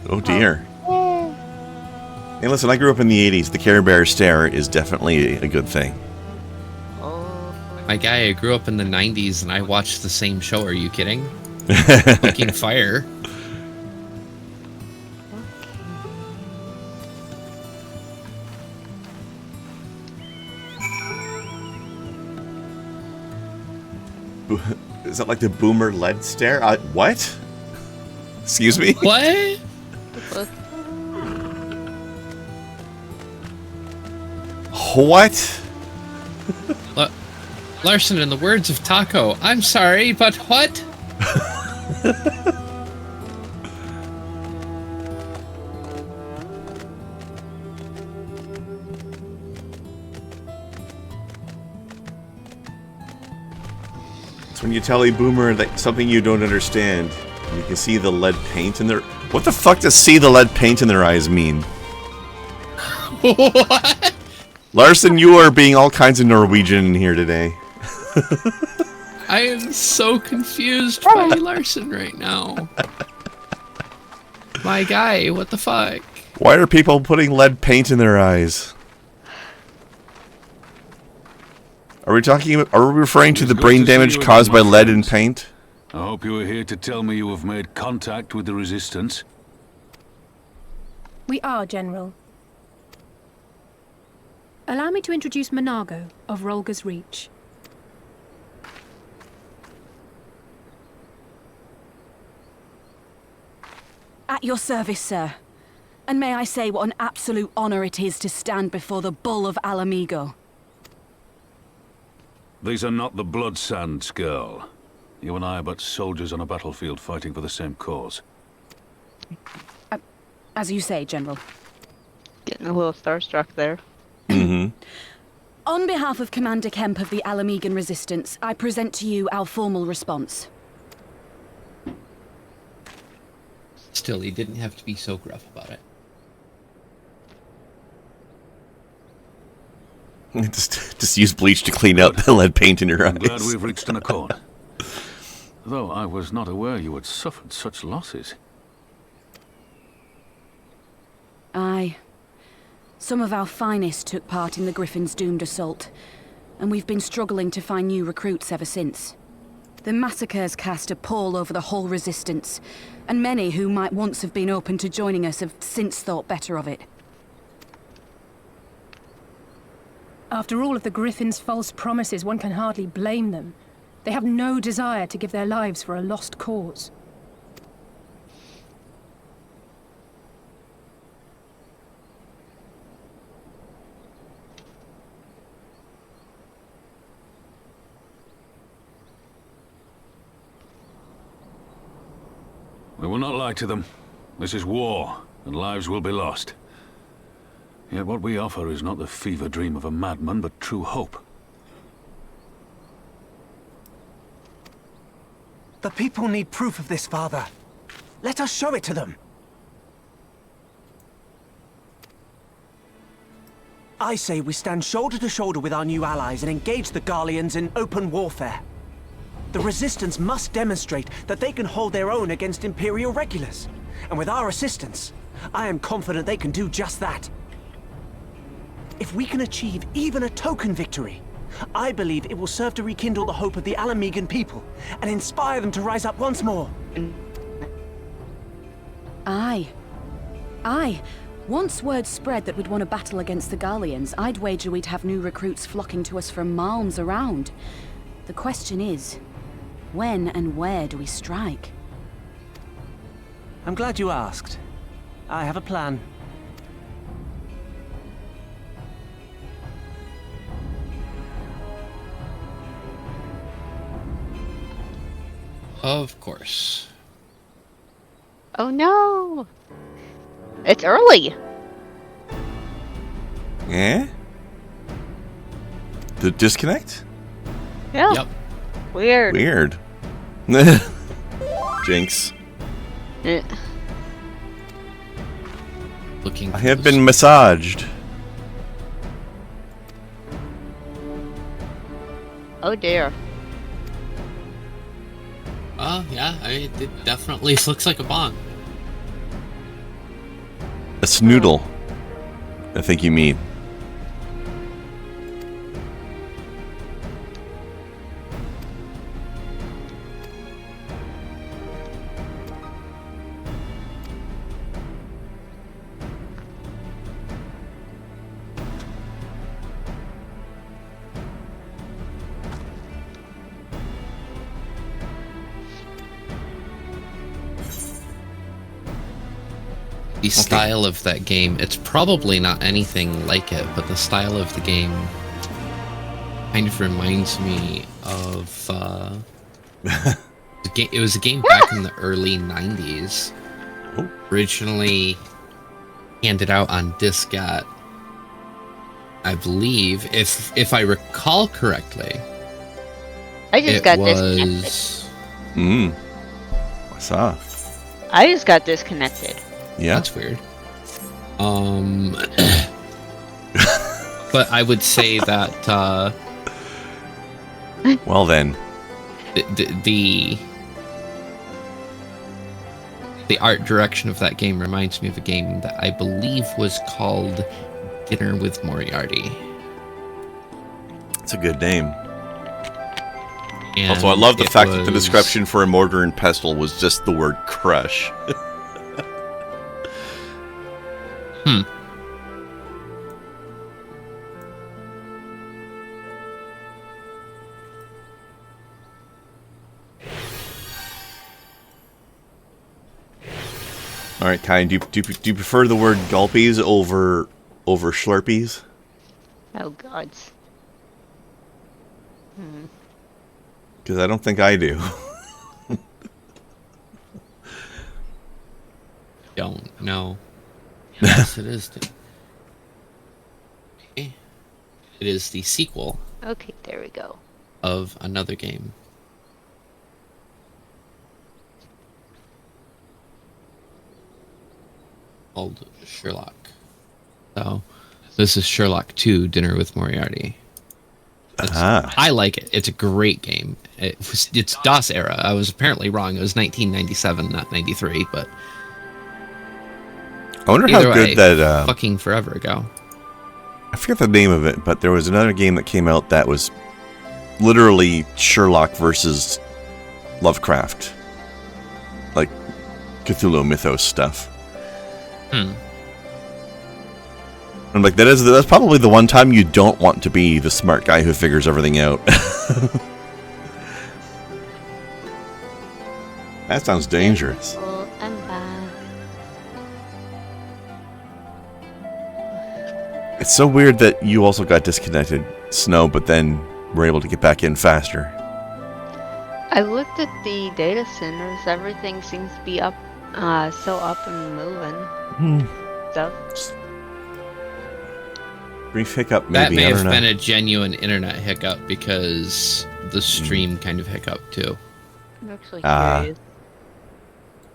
Oh dear. Hey, listen, I grew up in the 80s. The Care Bear stare is definitely a good thing. My guy, I grew up in the 90s and I watched the same show. Are you kidding? Fucking fire. Is that like the boomer lead stare? What? Excuse me? What? What? Larson, in the words of Taco, I'm sorry, but what? It's when you tell a boomer that something you don't understand. You can see the lead paint in their... What the fuck does see the lead paint in their eyes mean? What? Larson, you are being all kinds of Norwegian in here today. I am so confused by Larson right now. My guy, what the fuck? Why are people putting lead paint in their eyes? Are we referring to the brain damage caused by lead in paint? I hope you are here to tell me you have made contact with the Resistance. We are, General. Allow me to introduce Monago of Rolga's Reach. At your service, sir. And may I say what an absolute honor it is to stand before the Bull of Alamigo. These are not the Blood Sands, girl. You and I are but soldiers on a battlefield fighting for the same cause. As you say, General. Getting a little starstruck there. Mm-hmm. On behalf of Commander Kemp of the Alamigan Resistance, I present to you our formal response. Still, he didn't have to be so gruff about it. Just use bleach to clean out the lead paint in your eyes. I'm glad we've reached an accord. Though I was not aware you had suffered such losses. Aye. Some of our finest took part in the Griffin's doomed assault, and we've been struggling to find new recruits ever since. The massacres cast a pall over the whole Resistance, and many who might once have been open to joining us have since thought better of it. After all of the Griffin's false promises, one can hardly blame them. They have no desire to give their lives for a lost cause. We will not lie to them. This is war, and lives will be lost. Yet what we offer is not the fever dream of a madman, but true hope. The people need proof of this, Father. Let us show it to them. I say we stand shoulder to shoulder with our new allies and engage the Garleans in open warfare. The Resistance must demonstrate that they can hold their own against Imperial regulars. And with our assistance, I am confident they can do just that. If we can achieve even a token victory, I believe it will serve to rekindle the hope of the Alamigan people and inspire them to rise up once more. Aye. Aye. Once word spread that we'd won a battle against the Garleans, I'd wager we'd have new recruits flocking to us from malms around. The question is, when and where do we strike? I'm glad you asked. I have a plan. Of course. Oh no! It's early! Eh? The disconnect? Yeah. Yep. Weird. Weird. Jinx. Eh. Looking. I have been massaged. Oh dear. Oh yeah, it definitely looks like a bong. A snoodle. I think you mean. The style of that game, it's probably not anything like it, but the style of the game kind of reminds me of it was a game back in the early 90s. Oh. Originally handed out on diskette, I believe, if I recall correctly. I just got disconnected. I saw. I just got disconnected. Yeah. That's weird. But I would say that well then, the art direction of that game reminds me of a game that I believe was called Dinner with Moriarty. it's a good name. And Also, I love the it fact that the was- description for a mortar and pestle was just the word crush. All right, Kai, do you prefer the word gulpies over slurpees? Oh god. Because I don't think I do. Don't know. Yes, it is. It is the sequel Okay, there we go. of another game. Called Sherlock. So, this is Sherlock 2, Dinner with Moriarty. I like it. It's a great game. It's DOS era. I was apparently wrong. It was 1997, not 93, but I wonder either how good way, that. fucking forever ago. I forget the name of it, but there was another game that came out that was literally Sherlock versus Lovecraft, like Cthulhu mythos stuff. I'm like, that's probably the one time you don't want to be the smart guy who figures everything out. That sounds dangerous. Oh, I'm back. It's so weird that you also got disconnected, Snow, but then were able to get back in faster. I looked at the data centers. Everything seems to be up, still up and moving. So. Brief hiccup, maybe. That may I have don't know. been a genuine internet hiccup because the stream kind of hiccuped too. I'm actually Ah. curious.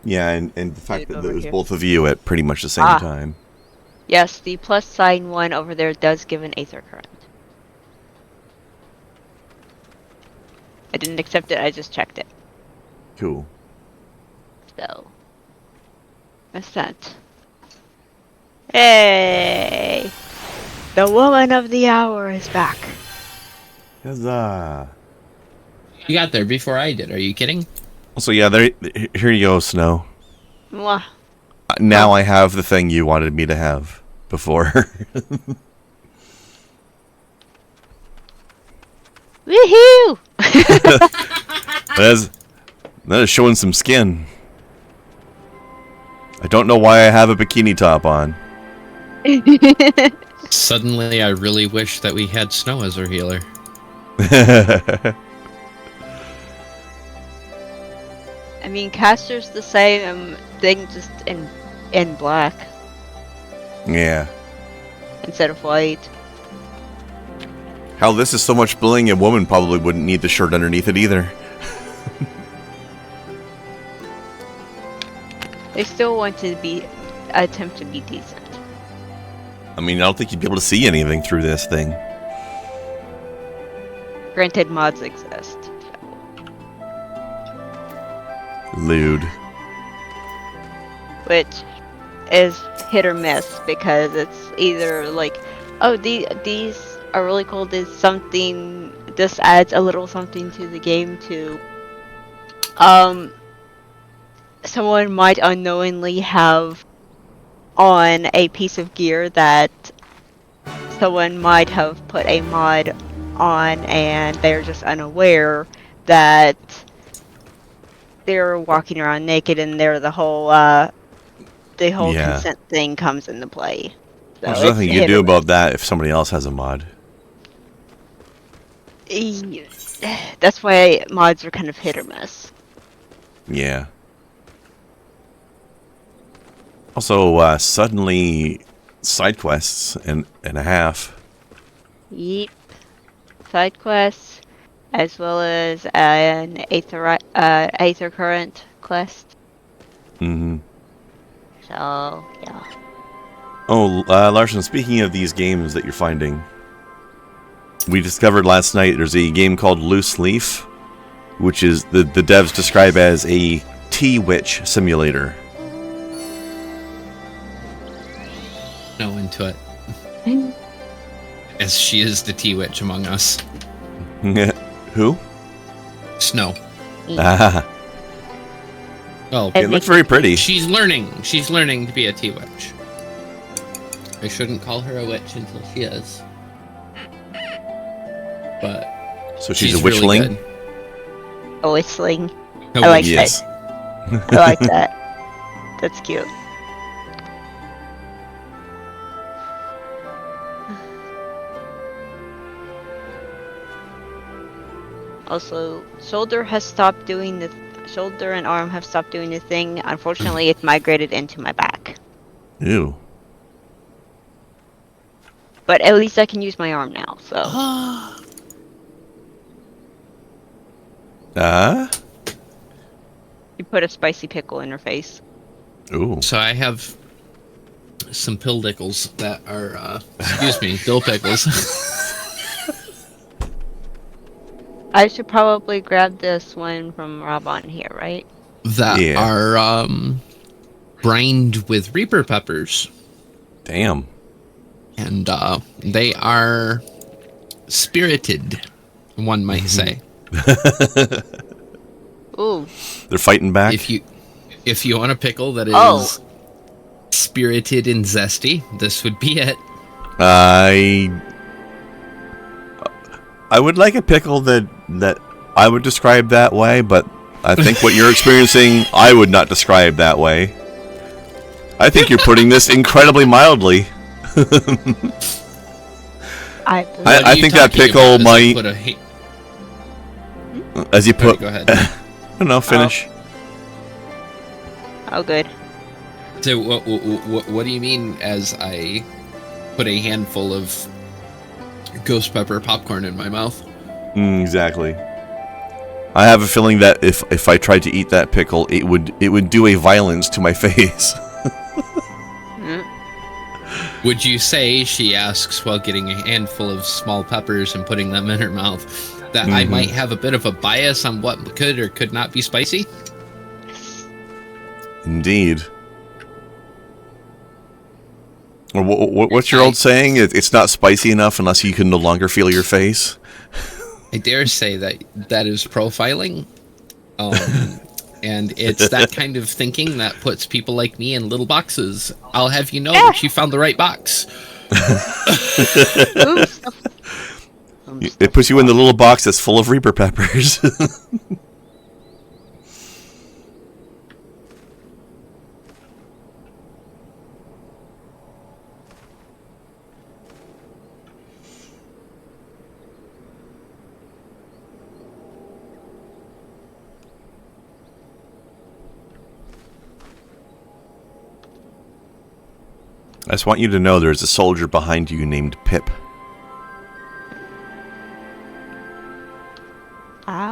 Yeah, and the fact Dude, that over it was here. both of you at pretty much the same time. Yes, the plus sign one over there does give an Aether current. I didn't accept it, I just checked it. Cool. So. What's that? Hey! The woman of the hour is back. Huzzah. You got there before I did. Are you kidding? So yeah, here you go, Snow. Mwah. Now I have the thing you wanted me to have before. Woohoo! that is showing some skin. I don't know why I have a bikini top on. Suddenly, I really wish that we had Snow as our healer. I mean, Caster's the same thing, just in black Yeah. instead of white. Hell, this is so much bullying, a woman probably wouldn't need the shirt underneath it either. They still want to attempt to be decent. I mean, I don't think you'd be able to see anything through this thing. Granted, mods exist. Lewd. Which is hit or miss, because it's either like, oh, these are really cool, this adds a little something to the game to, someone might unknowingly have on a piece of gear that someone might have put a mod on, and they're just unaware that they're walking around naked, and they're the whole consent thing comes into play. So there's nothing you can do about that if somebody else has a mod. That's why mods are kind of hit or miss. Yeah. Also, suddenly side quests and a half. Yep. Side quests, as well as an Aether Current quest. Mm-hmm. So, yeah. Oh, Larson, speaking of these games that you're finding, we discovered last night there's a game called Loose Leaf, which is the devs describe as a T-Witch simulator. No into it. As she is the T-Witch among us. Who? Snow. Ah. Well, it looks very pretty. She's learning to be a T-Witch. I shouldn't call her a witch until she is. But so she's a witchling? Really a witchling. I like yes. that. I like that. That's cute. Also, shoulder and arm have stopped doing the thing. Unfortunately, it's migrated into my back. Ew. But at least I can use my arm now, so. You put a spicy pickle in her face. Ooh. So I have some pill pickles that are, excuse me, dill pickles. I should probably grab this one from Rob on here, right? That are brined with Reaper peppers. Damn. And they are spirited, one might say. Ooh. They're fighting back. If you want a pickle that is spirited and zesty, this would be it. I would like a pickle that I would describe that way, but I think what you're experiencing, I would not describe that way. I think you're putting this incredibly mildly. I think that pickle might... As you put... Go ahead. I don't know, finish. Oh, good. So what do you mean as I put a handful of ghost pepper popcorn in my mouth? Exactly. I have a feeling that if I tried to eat that pickle, it would do a violence to my face. Would you say, she asks while getting a handful of small peppers and putting them in her mouth, that I might have a bit of a bias on what could or could not be spicy? Indeed. What's your old saying? It's not spicy enough unless you can no longer feel your face. I dare say that is profiling. And it's that kind of thinking that puts people like me in little boxes. I'll have you know that you found the right box. It puts you in the little box that's full of Reaper peppers. I just want you to know there's a soldier behind you named Pip.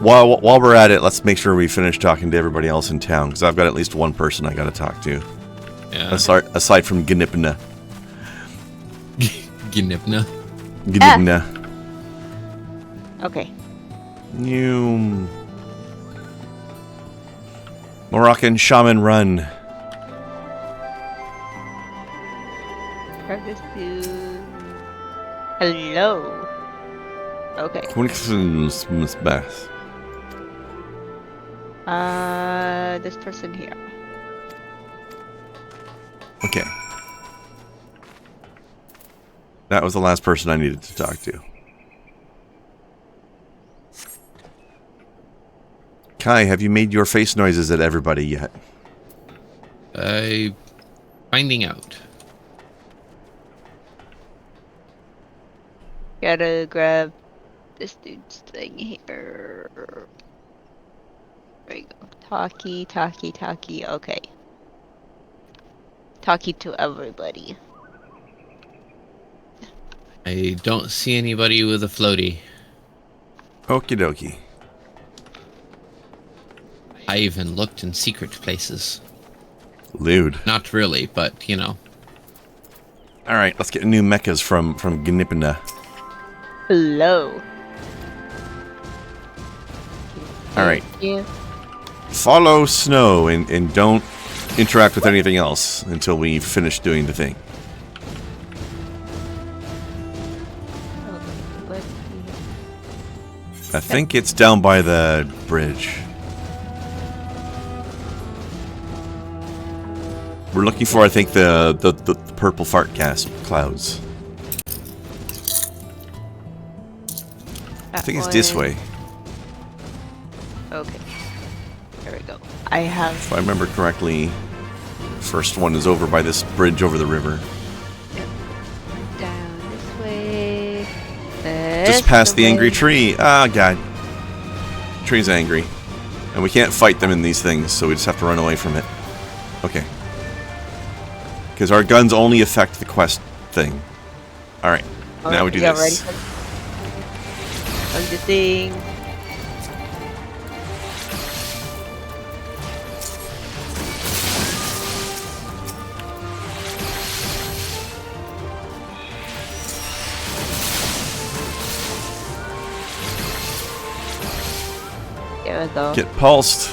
While we're at it, let's make sure we finish talking to everybody else in town, because I've got at least one person I got to talk to. Yeah. Aside from Gnipna. Gnipna. Gnipna. Okay. You... Moroccan Shaman Run. Hello. Okay. This person here. Okay. That was the last person I needed to talk to. Kai, have you made your face noises at everybody yet? Finding out. Gotta grab this dude's thing here. There you go. Talkie. Okay. Talkie to everybody. I don't see anybody with a floaty. Okie dokie. I even looked in secret places. Lewd. Not really, but, you know. Alright, let's get new mechas from Gnipna. Hello. Alright. Yeah. Follow Snow and don't interact with anything else until we finish doing the thing. I think it's down by the bridge. We're looking for, I think, the purple fart gas clouds. I think it's this way. Okay. There we go. I have... If I remember correctly, first one is over by this bridge over the river. Yep. Down this way. Just past the angry tree. Ah, God. Tree's angry. And we can't fight them in these things, so we just have to run away from it. Okay. Because our guns only affect the quest thing. Alright. Now we do this. Ready for the thing. There we go. Get pulsed.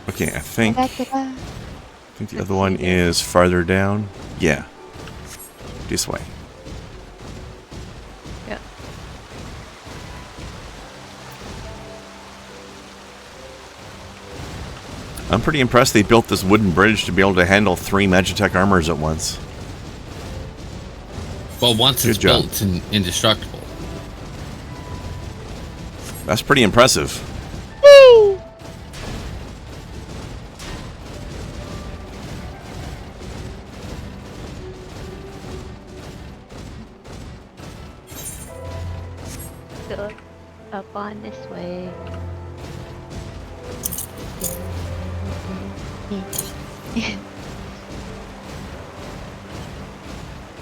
Okay, I think the other one is farther down. Yeah. This way. Yeah. I'm pretty impressed they built this wooden bridge to be able to handle 3 Magitech armors at once. Well, once it's built and indestructible. That's pretty impressive. Woo! Go up on this way.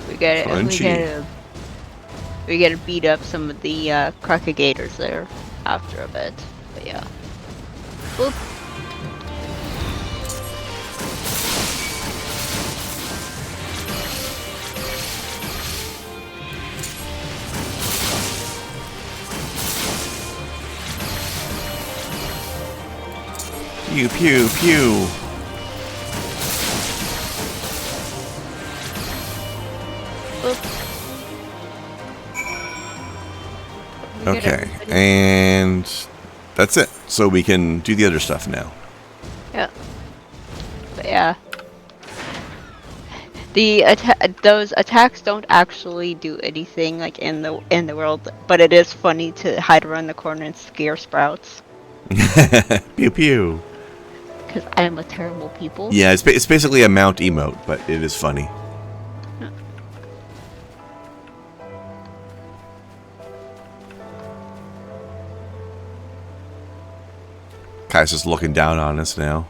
We gotta beat up some of the crocodigators there after a bit. But yeah. Whoop. Pew pew pew. Okay, and that's it. So we can do the other stuff now. Yeah. But yeah. Those attacks don't actually do anything like in the world, but it is funny to hide around the corner and scare sprouts. Pew pew. Because I am a terrible people. Yeah, it's basically a mount emote, but it is funny. Kai's just looking down on us now.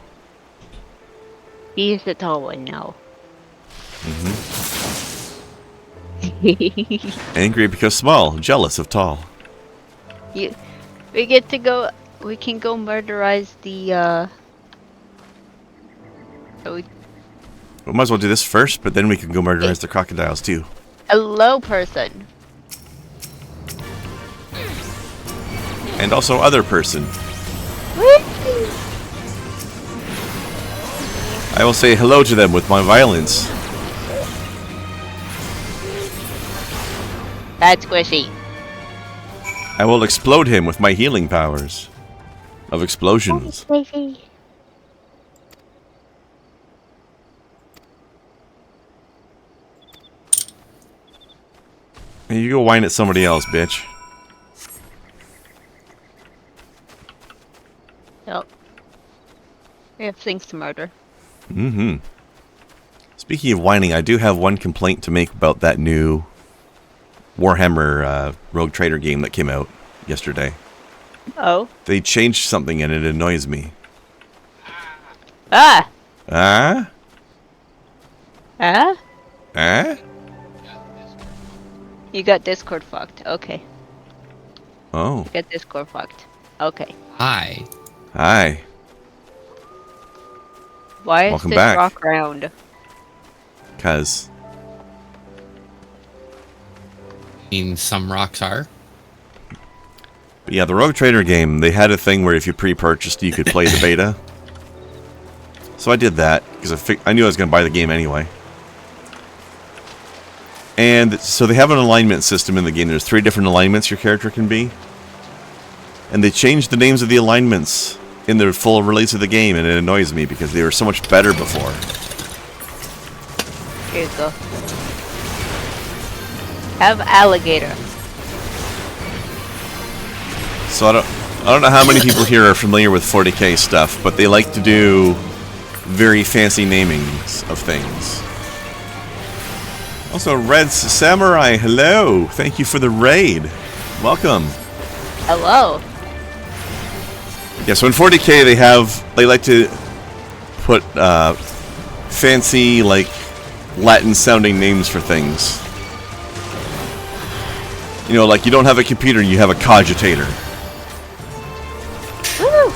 He's the tall one now. Angry because small, jealous of tall. We get to go. We can go murderize the. We might as well do this first, but then we can go murderize the crocodiles too. Hello, person. And also other person. I will say hello to them with my violence. That's squishy. I will explode him with my healing powers of explosions. Squishy. Hey, you go whine at somebody else, bitch. Yep. We have things to murder. Mm-hmm. Speaking of whining, I do have one complaint to make about that new Warhammer Rogue Trader game that came out yesterday. Oh. They changed something and it annoys me. Ah! Ah? Ah? Ah? You got Discord fucked. Okay. Oh. You got Discord fucked. Okay. Hi. Hi. Why is Welcome this back. rock round? 'Cause I mean, some rocks are. But yeah, the Rogue Trader game, they had a thing where if you pre-purchased, you could play the beta. So I did that, because I knew I was going to buy the game anyway. And so they have an alignment system in the game. There's 3 different alignments your character can be. And they changed the names of the alignments in the full release of the game, and it annoys me because they were so much better before. Here you go. Have alligator. So I don't know how many people here are familiar with 40k stuff, but they like to do very fancy namings of things. Also, Red Samurai, hello! Thank you for the raid. Welcome. Hello. Yeah, so in 40k they like to put fancy, like, Latin-sounding names for things. You know, like you don't have a computer, you have a cogitator. Woo!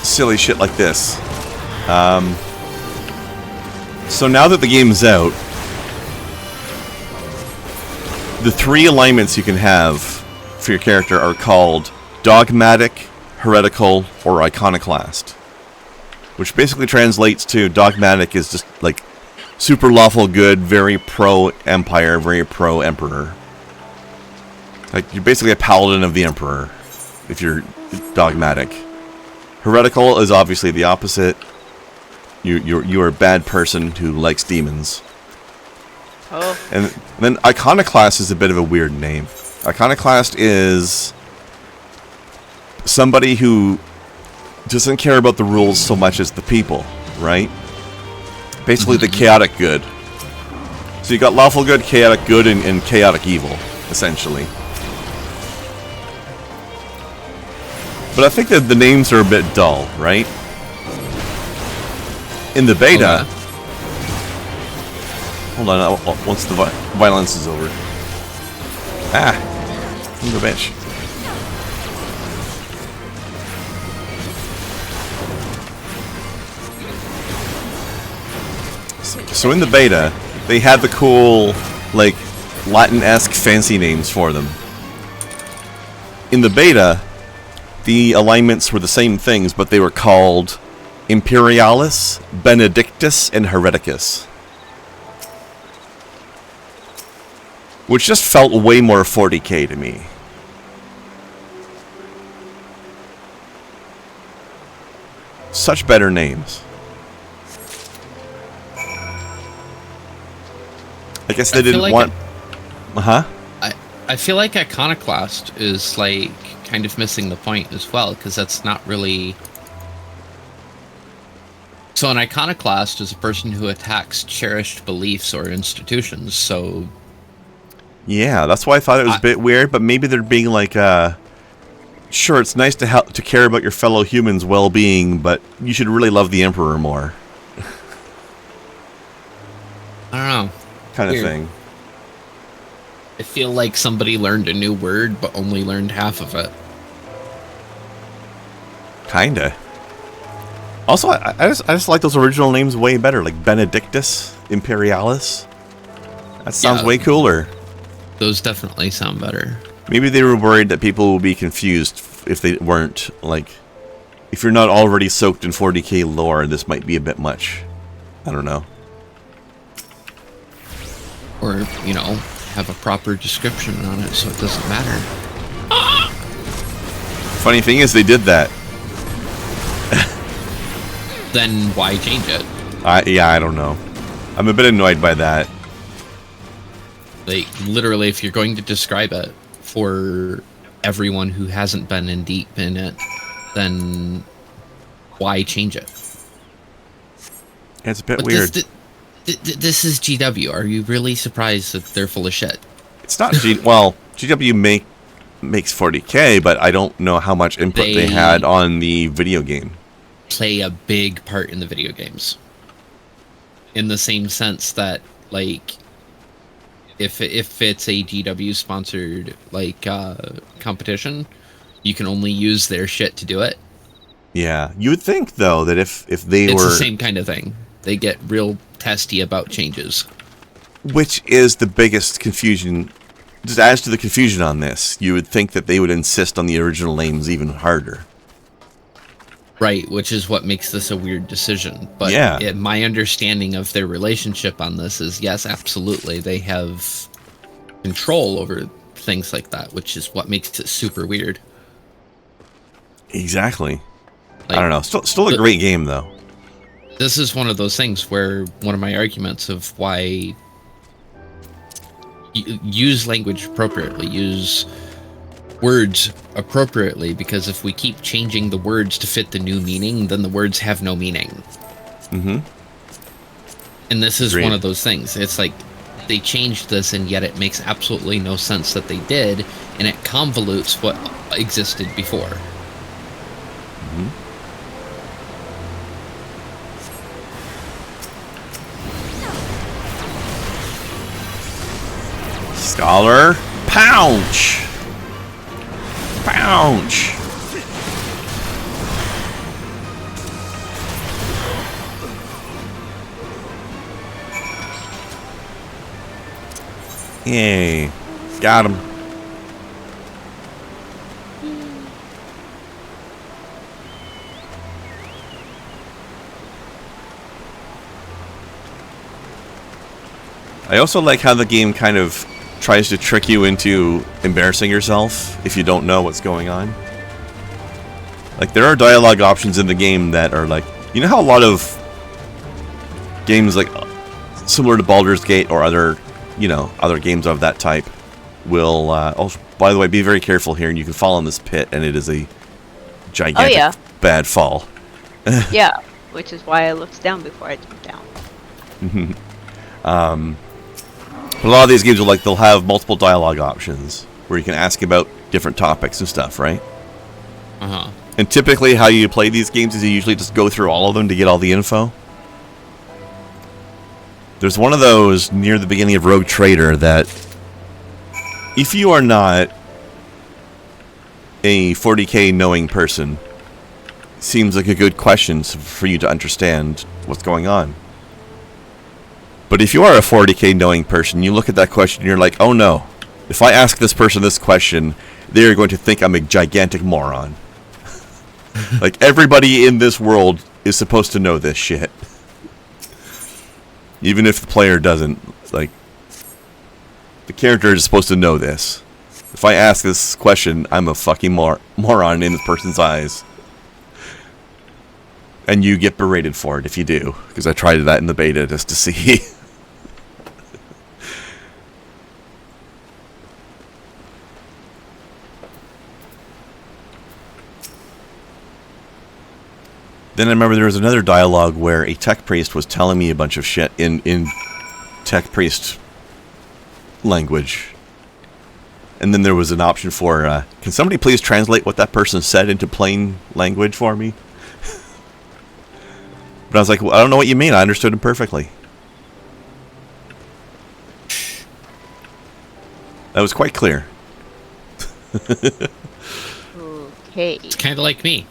Silly shit like this. So now that the game's out, the 3 alignments you can have for your character are called Dogmatic, Heretical, or Iconoclast. Which basically translates to Dogmatic is just like super lawful good, very pro-empire, very pro-emperor. Like, you're basically a paladin of the Emperor, if you're dogmatic. Heretical is obviously the opposite. You're a bad person who likes demons. Oh. And then Iconoclast is a bit of a weird name. Iconoclast is somebody who doesn't care about the rules so much as the people, right? Basically the chaotic good. So you got lawful good, chaotic good, and chaotic evil, essentially. But I think that the names are a bit dull, right? In the beta... Okay. Hold on, once the violence is over. Ah! Son of a bitch. So in the beta, they had the cool, like, Latin-esque fancy names for them. In the beta, the alignments were the same things, but they were called Imperialis, Benedictus, and Hereticus. Which just felt way more 40k to me. Such better names. I guess they didn't like want... Uh-huh. I feel like Iconoclast is, like, kind of missing the point as well, because that's not really... So an Iconoclast is a person who attacks cherished beliefs or institutions, so... Yeah, that's why I thought it was a bit weird, but maybe they're being like, sure, it's nice to care about your fellow humans' well-being, but you should really love the Emperor more. I don't know. Kind of Weird. thing. I feel like somebody learned a new word, but only learned half of it. Kinda. Also, I just like those original names way better, like Benedictus Imperialis. That sounds way cooler. Those definitely sound better. Maybe they were worried that people would be confused if they weren't, like, if you're not already soaked in 40k lore, this might be a bit much. I don't know. Or, you know, have a proper description on it so it doesn't matter. Funny thing is, they did that. Then why change it? Yeah, I don't know. I'm a bit annoyed by that. Like, literally, if you're going to describe it for everyone who hasn't been in deep in it, then why change it? It's a bit weird. This is GW. Are you really surprised that they're full of shit? It's not well, GW makes 40k, but I don't know how much input they had on the video game. Play a big part in the video games. In the same sense that, like, if it's a GW sponsored like competition, you can only use their shit to do it. Yeah, you would think though that if they it's were the same kind of thing. They get real testy about changes. Which is the biggest confusion. Just adds to the confusion on this. You would think that they would insist on the original names even harder. Right, which is what makes this a weird decision. But yeah. My understanding of their relationship on this is, yes, absolutely, they have control over things like that, which is what makes it super weird. Exactly. Like, I don't know. Still a great game, though. This is one of those things where one of my arguments of why use language appropriately, use words appropriately, because if we keep changing the words to fit the new meaning, then the words have no meaning. Mm-hmm. And this is one of those things. It's like they changed this, and yet it makes absolutely no sense that they did, and it convolutes what existed before. Mm-hmm. Scholar, pounce! Pounce! Yay. Got him. I also like how the game kind of tries to trick you into embarrassing yourself if you don't know what's going on. Like, there are dialogue options in the game that are like, you know how a lot of games like similar to Baldur's Gate or other, you know, other games of that type will oh, by the way, be very careful here, and you can fall in this pit, and it is a gigantic bad fall. Yeah, which is why I looked down before I jumped down. A lot of these games will, like, they'll have multiple dialogue options where you can ask about different topics and stuff, right? Uh-huh. And typically how you play these games is you usually just go through all of them to get all the info. There's one of those near the beginning of Rogue Trader that if you are not a 40k knowing person, seems like a good question for you to understand what's going on. But if you are a 40k knowing person, you look at that question and you're like, oh no, if I ask this person this question, they're going to think I'm a gigantic moron. Like, everybody in this world is supposed to know this shit. Even if the player doesn't. Like, the character is supposed to know this. If I ask this question, I'm a fucking moron in this person's eyes. And you get berated for it if you do. Because I tried that in the beta just to see. Then I remember there was another dialogue where a tech priest was telling me a bunch of shit in tech priest language. And then there was an option for, can somebody please translate what that person said into plain language for me? But I was like, well, I don't know what you mean. I understood him perfectly. That was quite clear. Okay. It's kind of like me.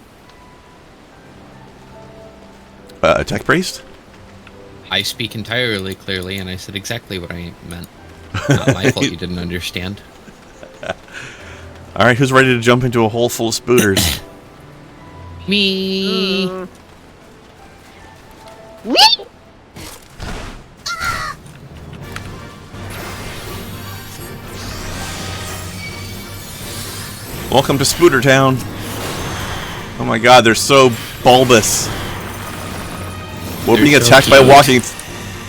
A tech priest? I speak entirely clearly, and I said exactly what I meant. Not my fault you didn't understand. Alright, who's ready to jump into a hole full of spooters? Me. Whee! Welcome to Spooter Town. Oh my god, they're so bulbous. We're They're being so attacked by cute. walking.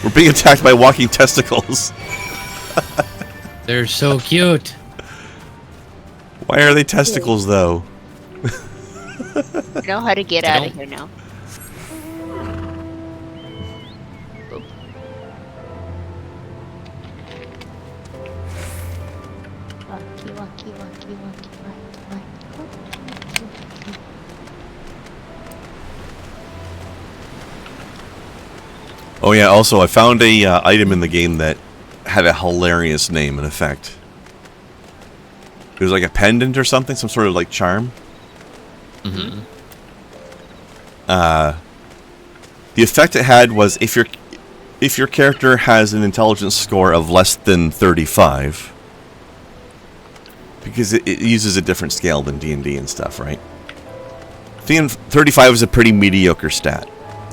We're being attacked by walking testicles. They're so cute. Why are they testicles though? I know how to get They out of don't- here now. Boop. Walkie, walkie, walkie, walkie, walkie, walkie. Oh yeah, also I found a item in the game that had a hilarious name and effect. It was like a pendant or something, some sort of like charm. Mm-hmm. The effect it had was if your character has an intelligence score of less than 35, because it uses a different scale than D&D and stuff, right? 35 is a pretty mediocre stat.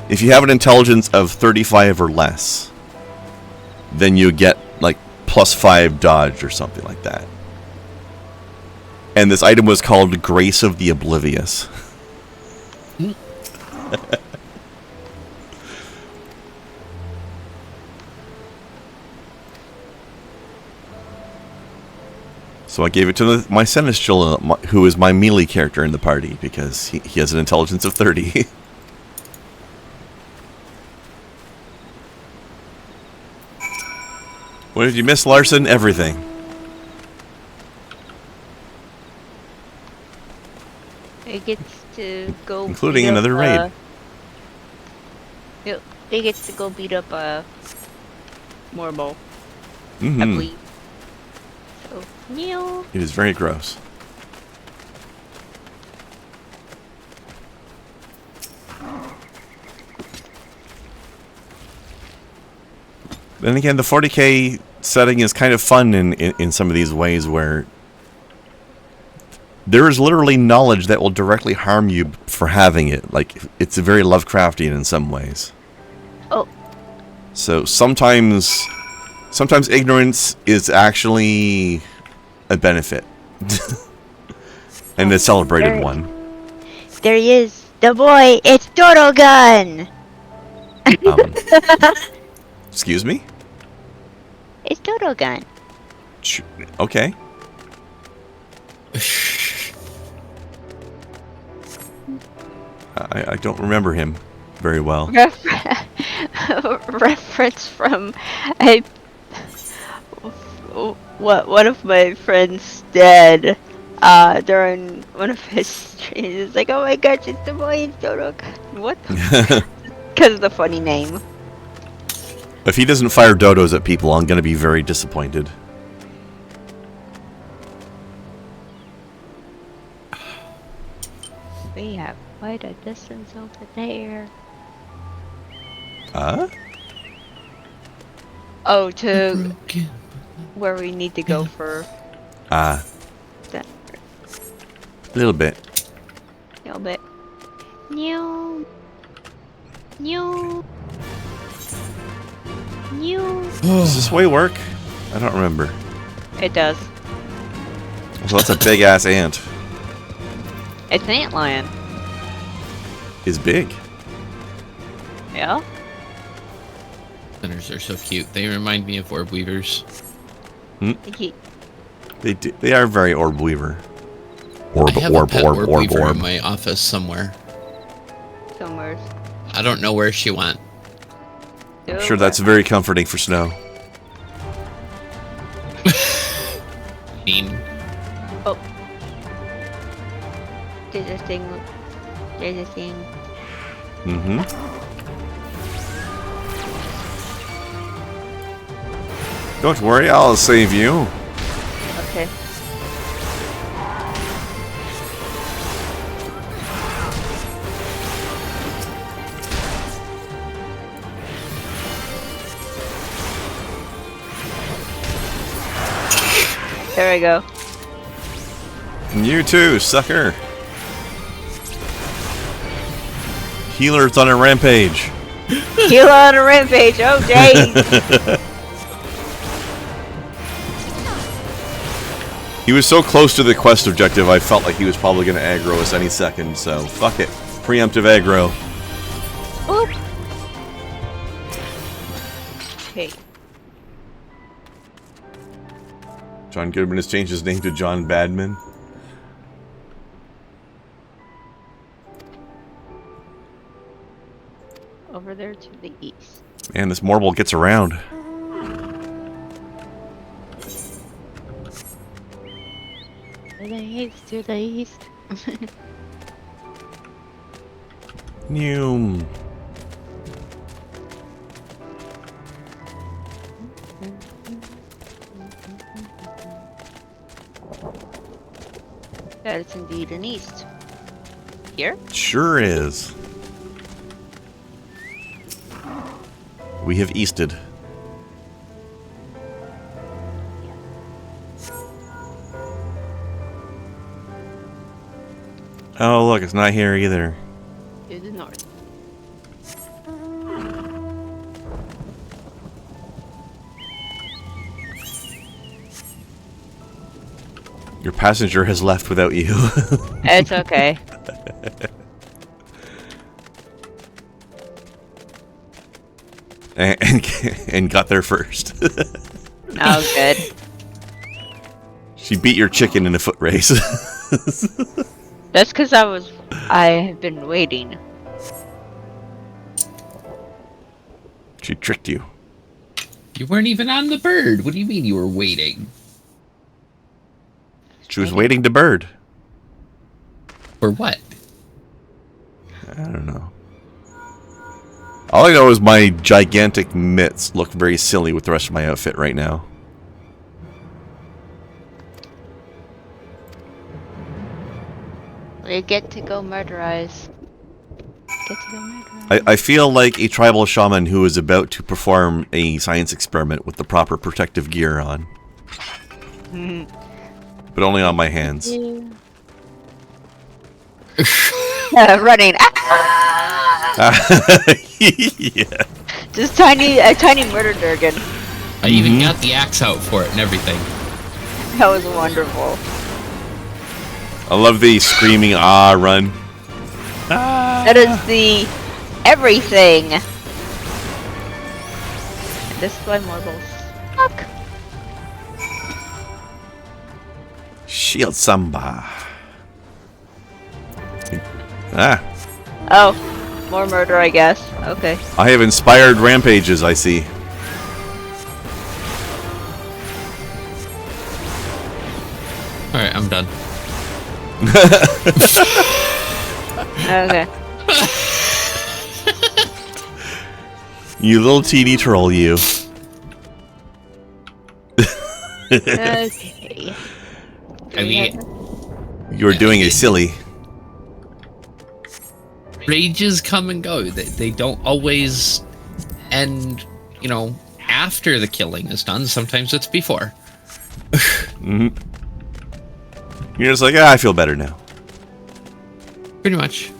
If you have an intelligence of 35 or less, then you get like +5 dodge or something like that. And this item was called Grace of the Oblivious. So I gave it to my Seneschal, who is my melee character in the party, because he has an intelligence of 30. What did you miss, Larson? Everything. It gets to go Including beat up, another raid. Yep, it gets to go beat up Morbo, I Mm-hmm. believe. So, meow. It is very gross. Then again, the 40k setting is kind of fun in some of these ways where there is literally knowledge that will directly harm you for having it. Like, it's very Lovecraftian in some ways. Oh, So sometimes ignorance is actually a benefit. And a celebrated There- one. there he is. The boy, it's Dodo Gun! Excuse me? It's Dodo Gun. Okay. I don't remember him very well. Reference from a one of my friends' dad during one of his streams. It's like, oh my gosh, it's the boy, it's Dodo Gun. What? Because of the funny name. If he doesn't fire dodos at people, I'm going to be very disappointed. We have quite a distance over there. Oh, to where we need to go for Ah. that A little bit. little bit. New. New. New. Does this way work? I don't remember. It does. So that's a big ass ant. It's an antlion. Is big. Yeah. Spinners are so cute. They remind me of orb weavers. He, They are very orb weaver. Orb, I have orb, a pet orb, orb orb, weaver orb. in my office somewhere. somewhere. I don't know where she went. I'm sure that's very comforting for Snow. Mean. Oh. There's a thing. There's a thing. Mm-hmm. Don't worry, I'll save you. There we go. And you too, sucker. Healer's on a rampage. Healer on a rampage. Oh, jeez. He was so close to the quest objective, I felt like he was probably going to aggro us any second, so fuck it. Preemptive aggro. Oop. Okay. John Goodman has changed his name to John Badman. Over there to the east. Man, this Morble gets around. To the east. Noom. That is indeed an east. Here? Sure is. We have easted. Oh, look, it's not here either. To the north. Your passenger has left without you. It's okay. and got there first. Oh, good. She beat your chicken in a foot race. That's because I have been waiting. She tricked you. You weren't even on the bird. What do you mean you were waiting? She was waiting to bird. For what? I don't know. All I know is my gigantic mitts look very silly with the rest of my outfit right now. We get to go murderize. Get to go murderize. I feel like a tribal shaman who is about to perform a science experiment with the proper protective gear on. But only on my hands. Running. Yeah. Just a tiny murder durgan. I even got the axe out for it and everything. That was wonderful. I love the screaming run. That is the everything. This is why marbles suck. Shield Samba. Ah. Oh, more murder, I guess. Okay. I have inspired rampages, I see. Alright, I'm done. Okay. You little teeny troll, you. Okay. I mean, You're doing a silly. rages come and go. They don't always end, you know, after the killing is done. Sometimes it's before. You're just like, I feel better now. Pretty much.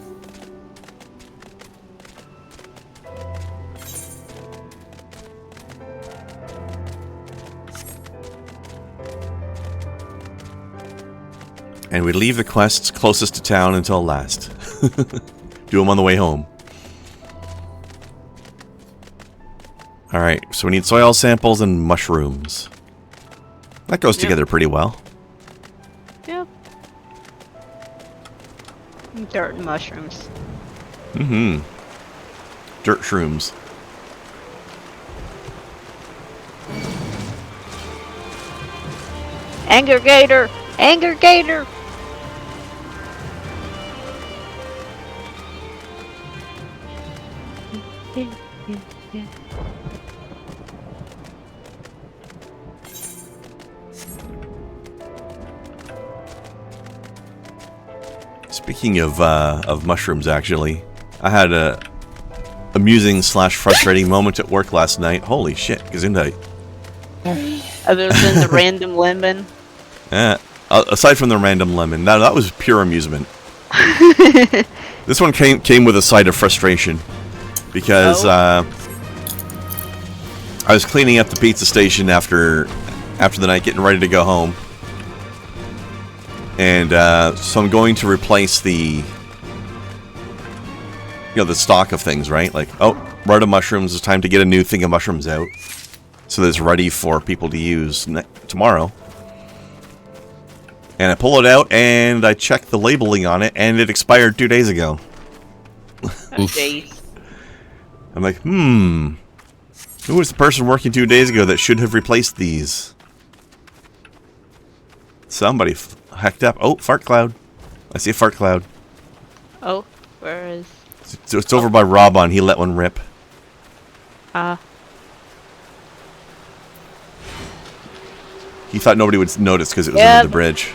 And we leave the quests closest to town until last. Do them on the way home. Alright, so we need soil samples and mushrooms. That goes together pretty well. Yep. Dirt and mushrooms. Dirt shrooms. Anger Gator! Anger Gator! Speaking of mushrooms, actually, I had a amusing / frustrating moment at work last night. Holy shit, Gesundheit. Other than the random lemon. Aside from the random lemon, that was pure amusement. This one came with a side of frustration because I was cleaning up the pizza station after the night, getting ready to go home, and so I'm going to replace the the stock of things, right? Like, oh, we're out of mushrooms. It's time to get a new thing of mushrooms out, so that it's ready for people to use tomorrow. And I pull it out, and I check the labeling on it, and it expired 2 days ago. Days. I'm like, who was the person working 2 days ago that should have replaced these? Somebody hacked up. Oh, fart cloud. I see a fart cloud. Oh, where is... It's over by Robon. He let one rip. He thought nobody would notice because it was under the bridge.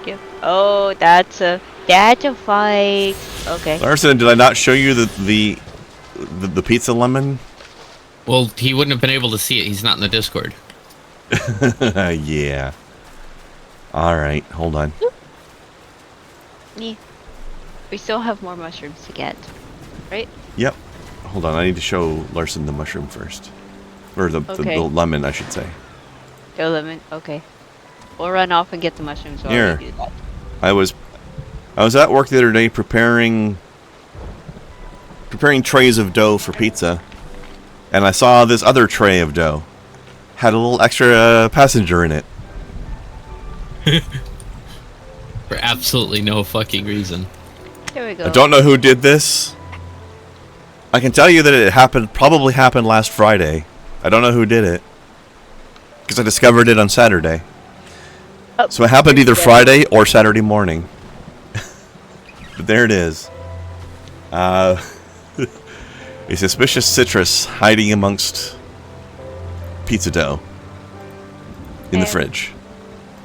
Yep. Oh, that's a fight. Okay. Larson, did I not show you the pizza lemon? Well, he wouldn't have been able to see it. He's not in the Discord. Yeah. All right, hold on. Yeah. We still have more mushrooms to get, right? Yep. Hold on, I need to show Larson the mushroom first. Or the lemon, I should say. The lemon, okay. We'll run off and get the mushrooms while Here. we do that. I was at work the other day preparing trays of dough for pizza, and I saw this other tray of dough had a little extra passenger in it. For absolutely no fucking reason. There we go. I don't know who did this. I can tell you that it probably happened last Friday. I don't know who did it, because I discovered it on Saturday. Oh, so it happened either Friday or Saturday morning. But there it is. A suspicious citrus hiding amongst pizza dough in the fridge.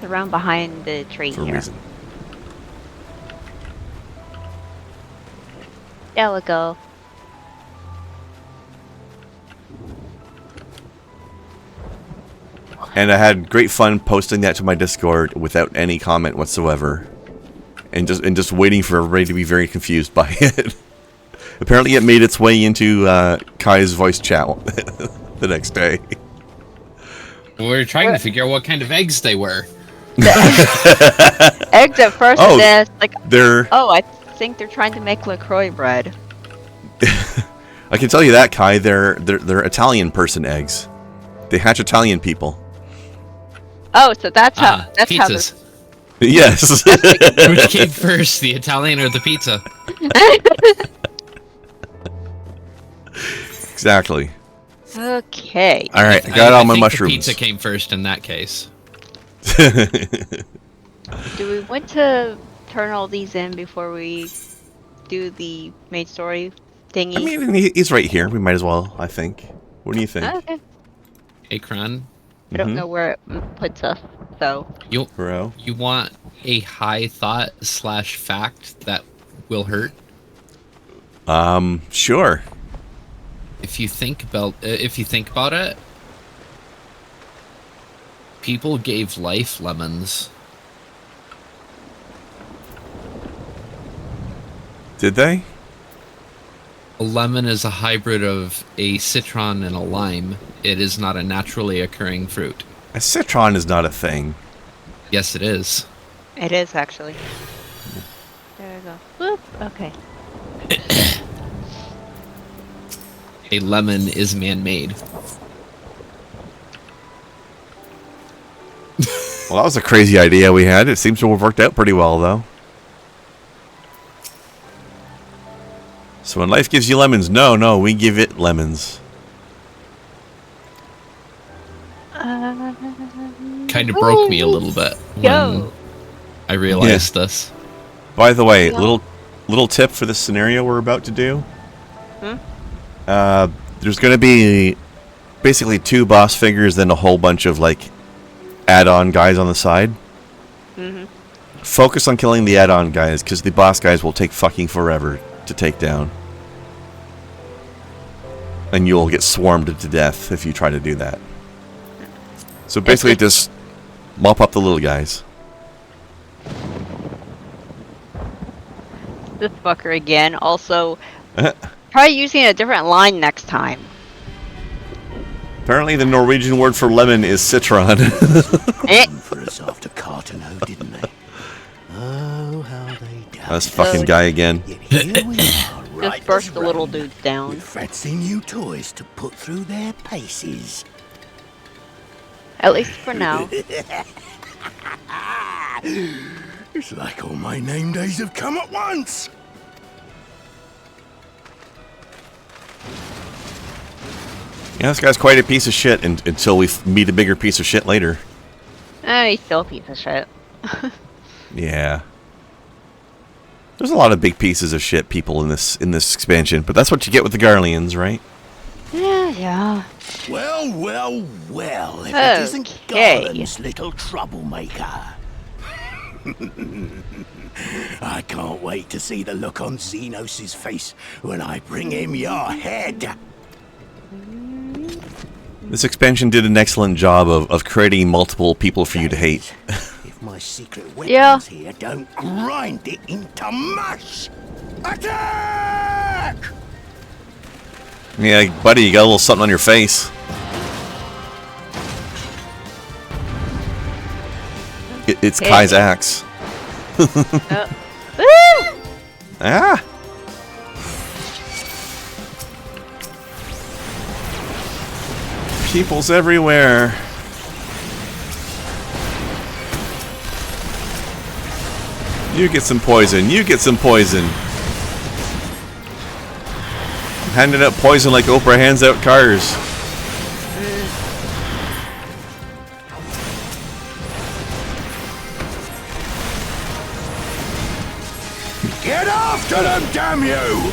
Around behind the tree For a here. reason. There we go. And I had great fun posting that to my Discord without any comment whatsoever, and just waiting for everybody to be very confused by it. Apparently, it made its way into Kai's voice chat the next day. We were trying to figure out what kind of eggs they were. Eggs at first, and then it's like, they're. oh, I think they're trying to make LaCroix bread. I can tell you that, Kai. They're Italian person eggs. They hatch Italian people. Oh, so that's how. That's pizzas. how. Yes. Which came first, the Italian or the pizza? Exactly. Okay. All right, I got all my mushrooms. The pizza came first in that case. Do we want to turn all these in before we do the main story thingy? I mean, he's right here. We might as well, I think. What do you think? Okay. Hey, Kron. I don't know where it puts us, so. You Bro. want a high thought / fact that will hurt? Sure. If you think about it, people gave life lemons. Did they? A lemon is a hybrid of a citron and a lime. It is not a naturally occurring fruit. A citron is not a thing. Yes, it is. It is, actually. There we go. Whoop. Okay. A lemon is man-made. Well, that was a crazy idea we had. It seems to have worked out pretty well, though. So when life gives you lemons, no, we give it lemons. Kind of broke me a little bit when I realized this. By the way, little tip for this scenario we're about to do. There's going to be basically 2 boss figures, then a whole bunch of like add-on guys on the side. Focus on killing the add-on guys, because the boss guys will take fucking forever to take down. And you'll get swarmed to death if you try to do that. So basically just Mop up the little guys. This fucker again. Also, try using a different line next time. Apparently the Norwegian word for lemon is citron. For us after Cartano, didn't they? Oh, how they done. This fucking guy again. Here we are, right Just burst as the little rain, dudes down. with fancy new toys to put through their paces. At least for now. It's like all my name days have come at once. Yeah, this guy's quite a piece of shit until we meet a bigger piece of shit later. He's still a piece of shit. Yeah. There's a lot of big pieces of shit people in this expansion, but that's what you get with the Garleans, right? Yeah. Well, well, well, if it isn't Garland's little troublemaker. I can't wait to see the look on Xenos' face when I bring him your head. This expansion did an excellent job of creating multiple people for you to hate. If my secret weapons here don't grind it into mush. Attack! Yeah, buddy, you got a little something on your face. It's Kai's axe. Ah! People's everywhere. You get some poison. You get some poison. Handing out poison like Oprah hands out cars. Get after them, damn you!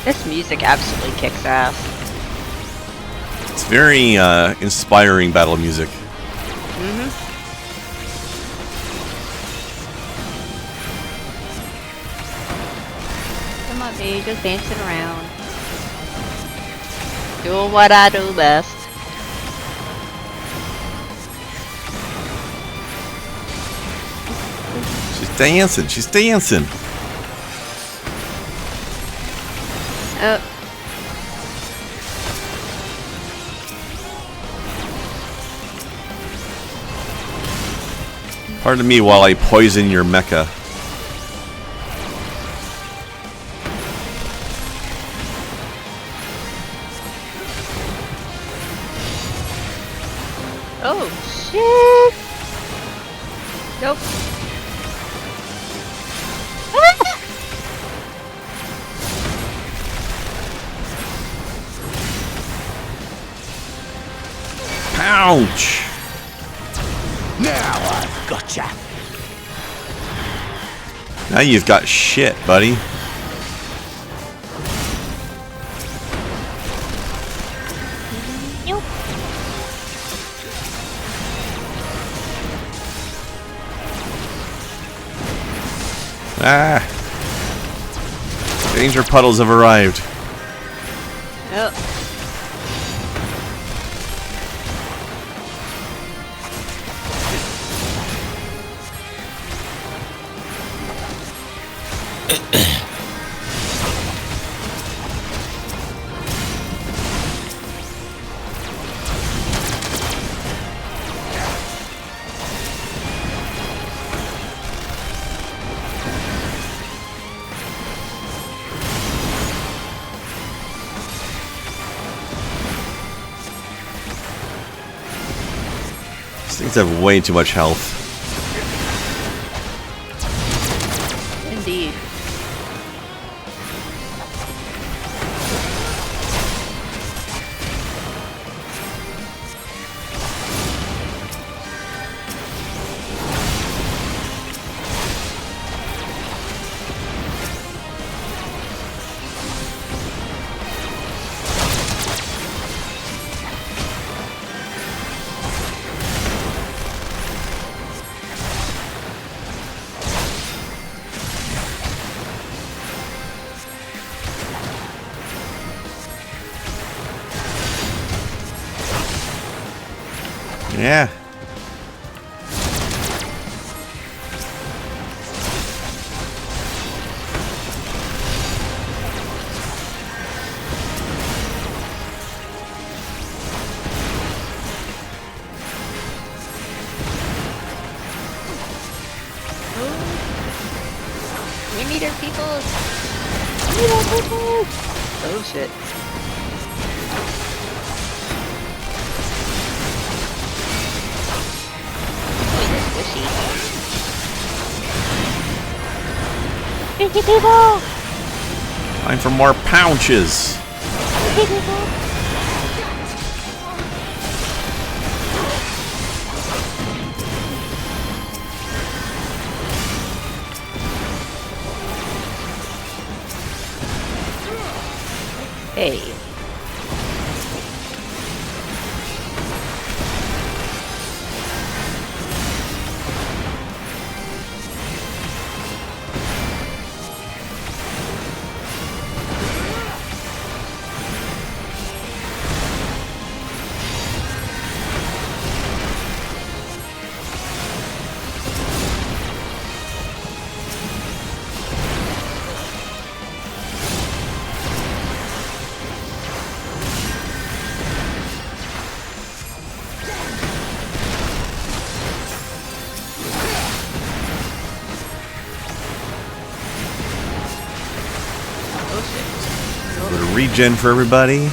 This music absolutely kicks ass. It's very inspiring battle music. Come on, me, just dancing around. Doing what I do best. She's dancing. She's dancing. Oh. Pardon me while I poison your mecha. Oh, shit! Nope. Ouch! Now I've gotcha. Now you've got shit, buddy. Nope. Ah! Danger puddles have arrived. Yep. These things have way too much health. Indeed. Yeah. We need our people. We need our people. Oh shit. Squishy people! Time for more pounces. Hey. Bit of regen for everybody.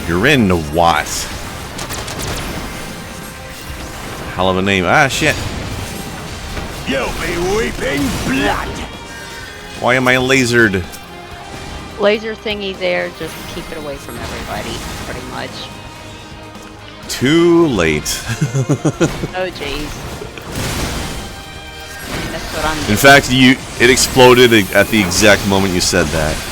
You're in the what? Hell of a name. Ah, shit. You'll be weeping blood. Why am I lasered? Laser thingy there, just keep it away from everybody, pretty much. Too late. Oh jeez. That's what I'm doing. In fact, it exploded at the exact moment you said that.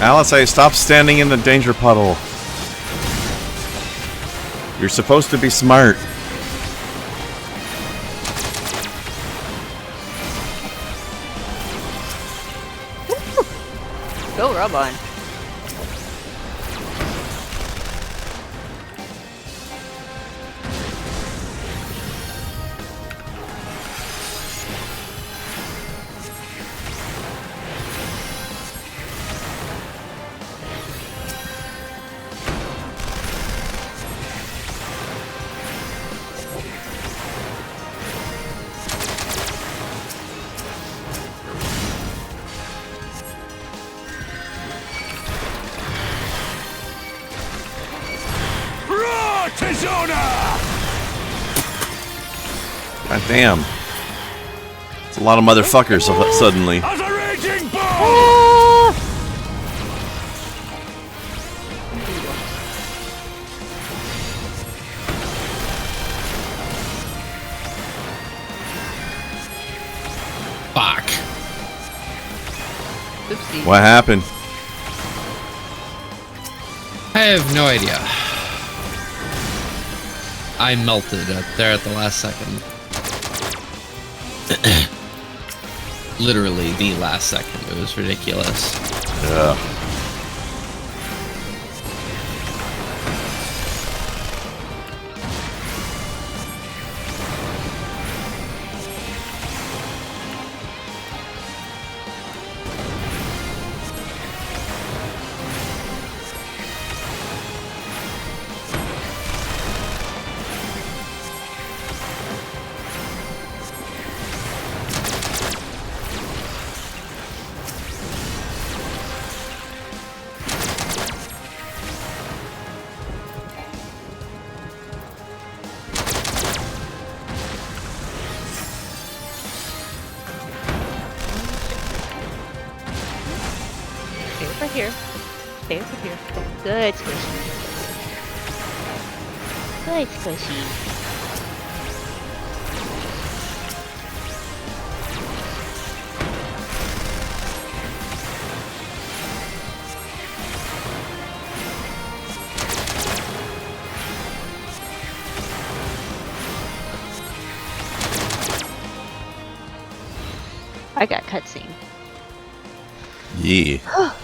Alice, I stop standing in the danger puddle. You're supposed to be smart. Go rub on. God damn. It's a lot of motherfuckers suddenly. As a raging bull! Fuck. Oopsie. What happened? I have no idea. I melted up there at the last second. Literally the last second. It was ridiculous. Yeah. Good squishy. Good squishy. I got cutscene. Yeah. Ah!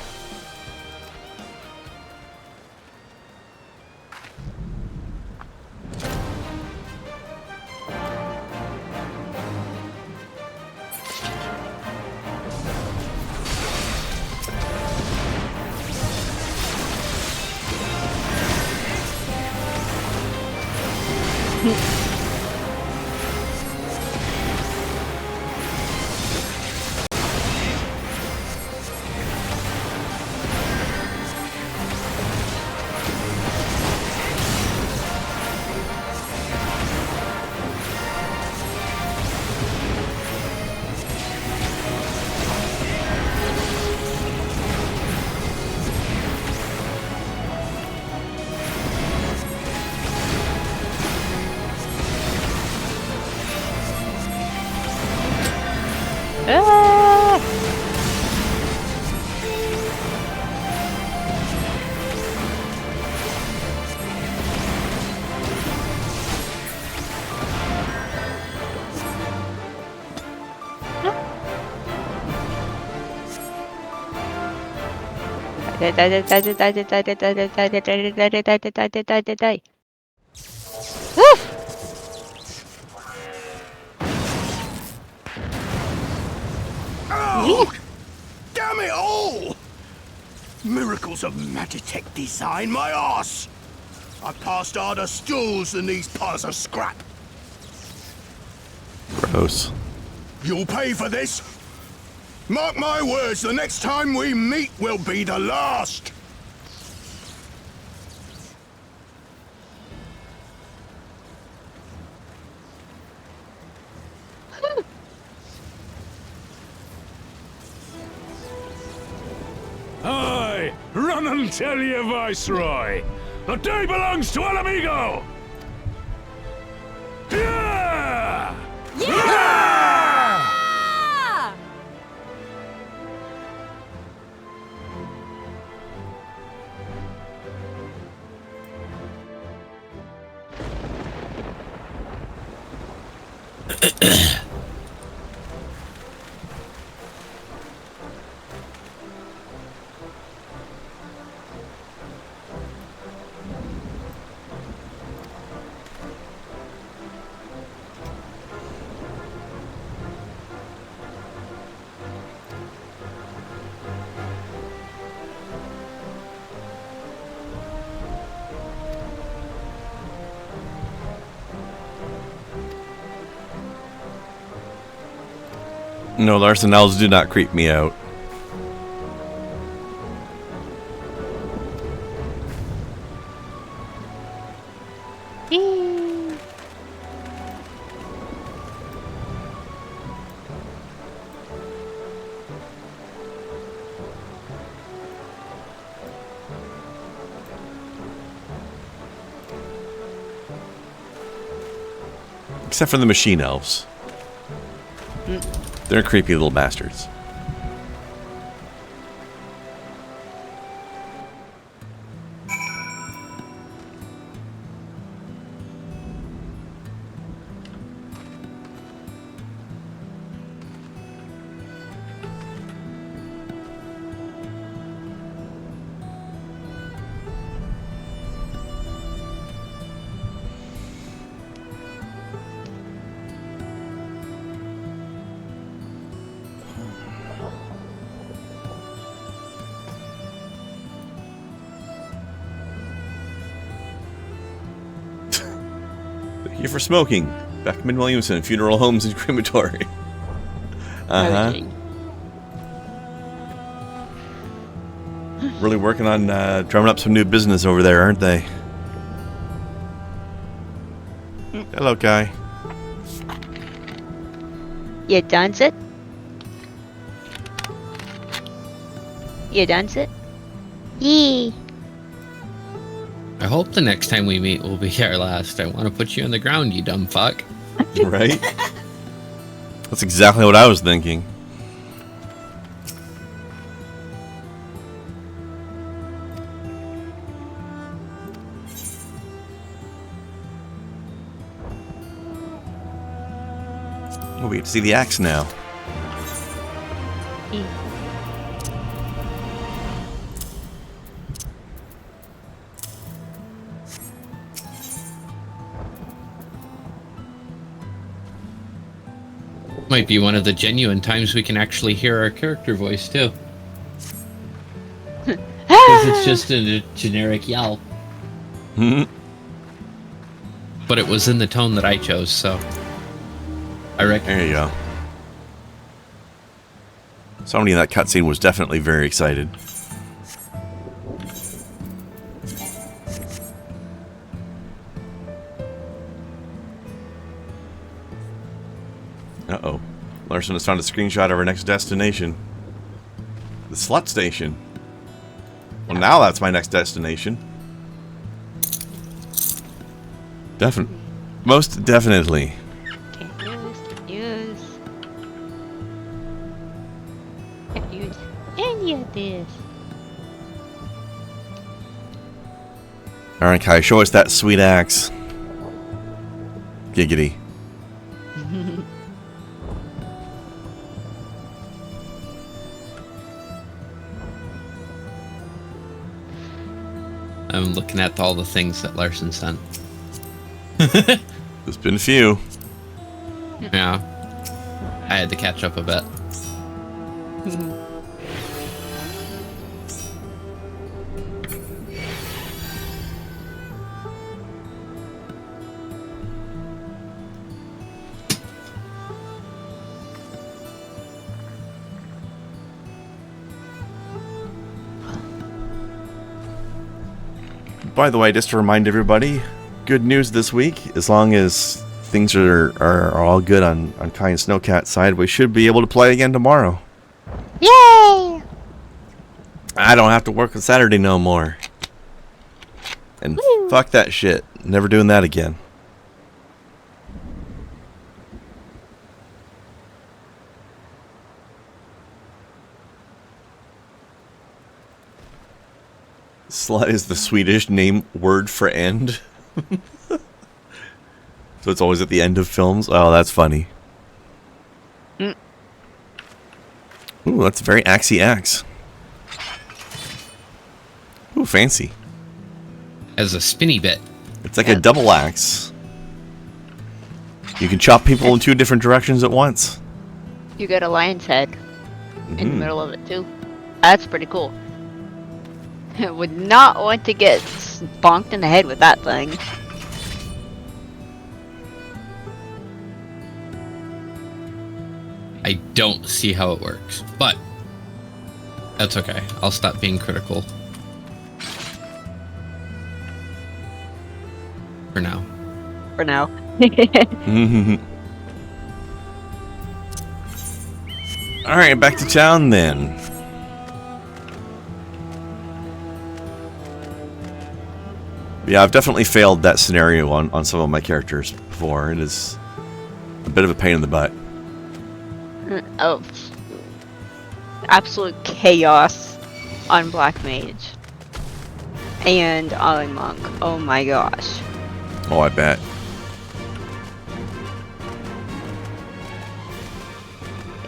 Oh, damn it all! Miracles of Magitech design, my arse! I passed harder stools than these piles of scrap. Gross. You'll pay for this. Mark my words, the next time we meet will be the last. Aye, run and tell your Viceroy. The day belongs to El Amigo. Yeah! Yeah! No, Larson Owls do not creep me out. Except for the machine elves. They're creepy little bastards. Thank you for smoking. Beckman Williamson, Funeral Homes and Crematory. Really working on drumming up some new business over there, aren't they? Hello, Guy. You done it? You done it? Yee. I hope the next time we meet will be our last. I want to put you on the ground, you dumb fuck. Right? That's exactly what I was thinking. Oh, we get to see the axe now. Might be one of the genuine times we can actually hear our character voice, too. Because it's just a generic yell. But it was in the tone that I chose, so... I reckon. There you go. Somebody in that cutscene was definitely very excited. Uh-oh. Larson has found a screenshot of our next destination. The slut station. Well, now that's my next destination. Most definitely. Can't use any of this. Alright, Kai, show us that sweet axe. Giggity. I'm looking at all the things that Larson sent. There's been a few. Yeah. I had to catch up a bit. By the way, just to remind everybody, good news this week. As long as things are all good on Kai and Snowcat's side, we should be able to play again tomorrow. Yay! I don't have to work on Saturday no more. And Woo. Fuck that shit. Never doing that again. Slut is the Swedish name word for end. So it's always at the end of films. Oh, that's funny. Ooh, that's a very axey axe. Ooh, fancy. As a spinny bit. It's like a double axe. You can chop people in two different directions at once. You got a lion's head in the middle of it too. That's pretty cool. I would not want to get bonked in the head with that thing. I don't see how it works, but that's okay. I'll stop being critical. For now. For now. Alright, back to town then. Yeah, I've definitely failed that scenario on some of my characters before. It is a bit of a pain in the butt. Oh. Absolute chaos on Black Mage. And on Monk. Oh my gosh. Oh, I bet.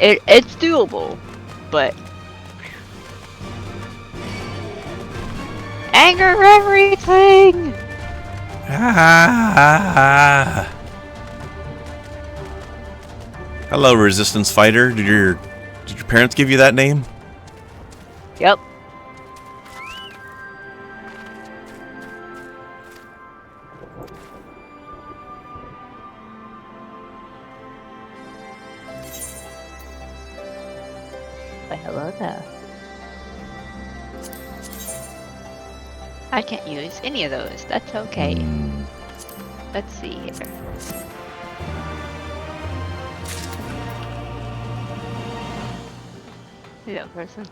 It's doable, but anger everything. Hello, Resistance Fighter. Did your parents give you that name? Yep. But hello there. I can't use any of those. That's okay. Let's see here. Hello, person.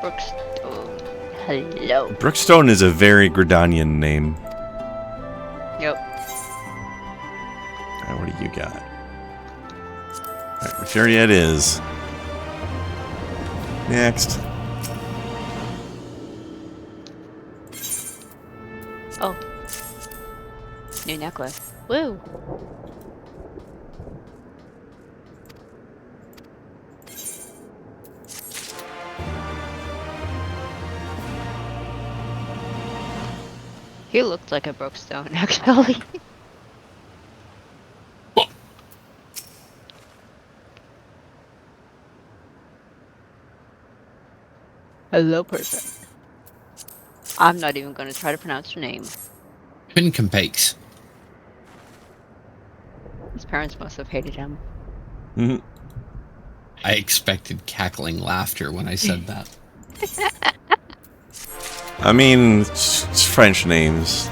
Brookstone. Hello. Brookstone is a very Gridanian name. Yep. Alright, what do you got? Alright, which area it is. Next. Oh. New necklace. Woo! He looked like a Brookstone, actually. Hello, person. I'm not even going to try to pronounce your name. Quincompeaks. His parents must have hated him. Mm-hmm. I expected cackling laughter when I said that. I mean, it's French names.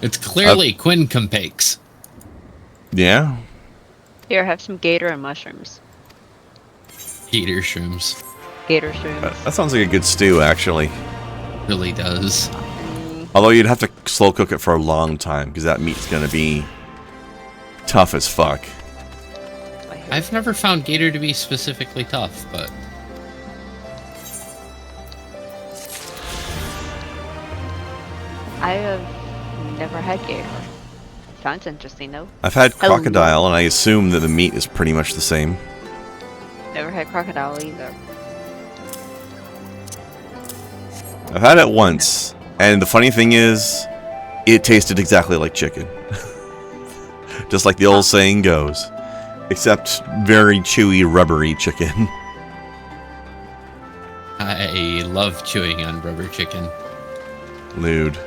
It's clearly Quincompeaks. Yeah? Here, have some gator and mushrooms. Gator shrooms. Gator shrooms. That sounds like a good stew, actually. Really does. Although you'd have to slow cook it for a long time, because that meat's going to be tough as fuck. I've never found gator to be specifically tough, but... I have never had gator. Sounds interesting, though. I've had crocodile, and I assume that the meat is pretty much the same. Never had crocodile either. I've had it once, and the funny thing is, it tasted exactly like chicken. Just like the old saying goes. Except very chewy, rubbery chicken. I love chewing on rubber chicken. Lewd.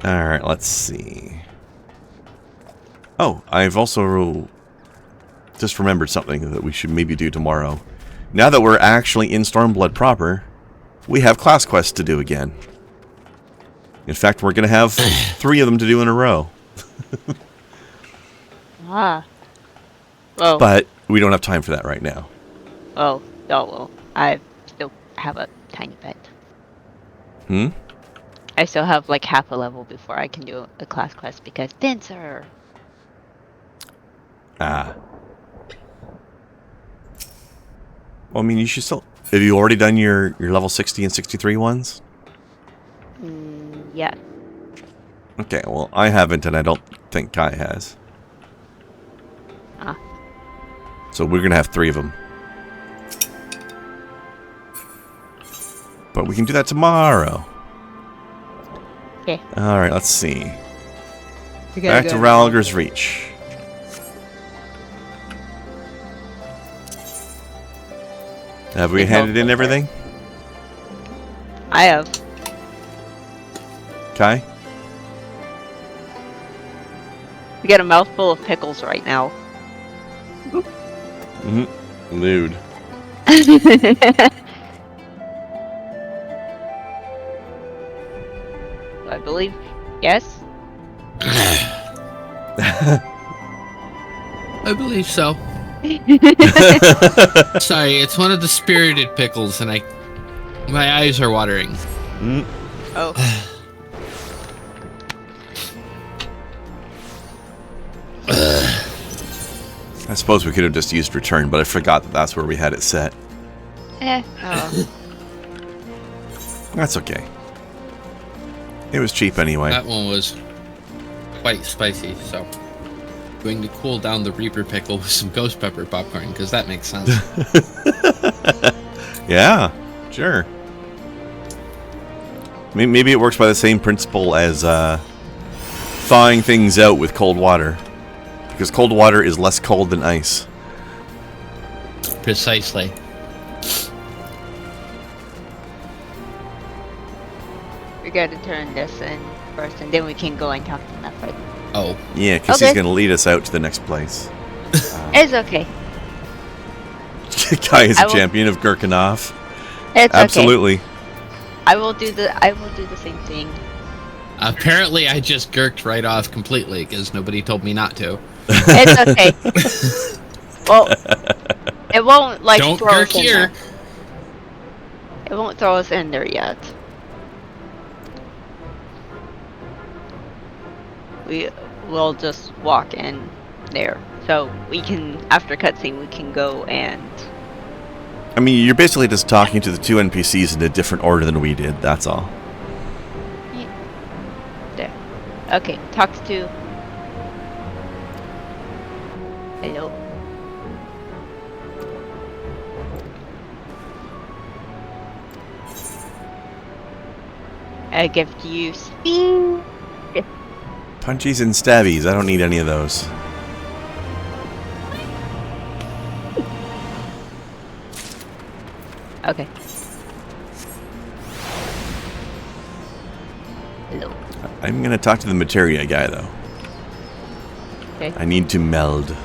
Alright, let's see. Oh, I've also just remembered something that we should maybe do tomorrow. Now that we're actually in Stormblood proper, we have class quests to do again. In fact, we're going to have 3 of them to do in a row. Ah. Well. But we don't have time for that right now. Oh, well. I still have a tiny bit. Hmm? I still have like half a level before I can do a class quest because Dancer. Ah. Well, I mean, you should still... Have you already done your level 60 and 63 ones? Yeah. Okay, well, I haven't, and I don't think Kai has. Ah. So we're going to have 3 of them. But we can do that tomorrow. Okay. Alright, let's see. Back to Ralger's Reach. Have we handed in everything? I have. Kai? We got a mouthful of pickles right now. Mm-hmm. Lewd. I believe. Yes? I believe so. Sorry, it's one of the spirited pickles, and my eyes are watering. Mm. Oh. I suppose we could have just used return, but I forgot that that's where we had it set. Oh. That's okay. It was cheap anyway. That one was quite spicy, so going to cool down the Reaper pickle with some ghost pepper popcorn, because that makes sense. Yeah, sure. Maybe it works by the same principle as thawing things out with cold water. Because cold water is less cold than ice. Precisely. We gotta turn this in first, and then we can go and talk to Nefred. Oh. Yeah, because he's going to lead us out to the next place. It's okay. Kai is a champion of Gurkenov. It's Absolutely. Okay. I will do the same thing. Apparently, I just gurked right off completely because nobody told me not to. It's okay. Well, it won't like Don't throw gurk us in here. there. It won't throw us in there yet. We will just walk in there, so we can, after cutscene, we can go and. I mean, you're basically just talking to the two NPCs in a different order than we did. That's all. There. Okay, talks to. Hello. I give you speed. Punchies and stabbies. I don't need any of those. Okay. Hello. I'm gonna talk to the materia guy, though. Okay. I need to meld.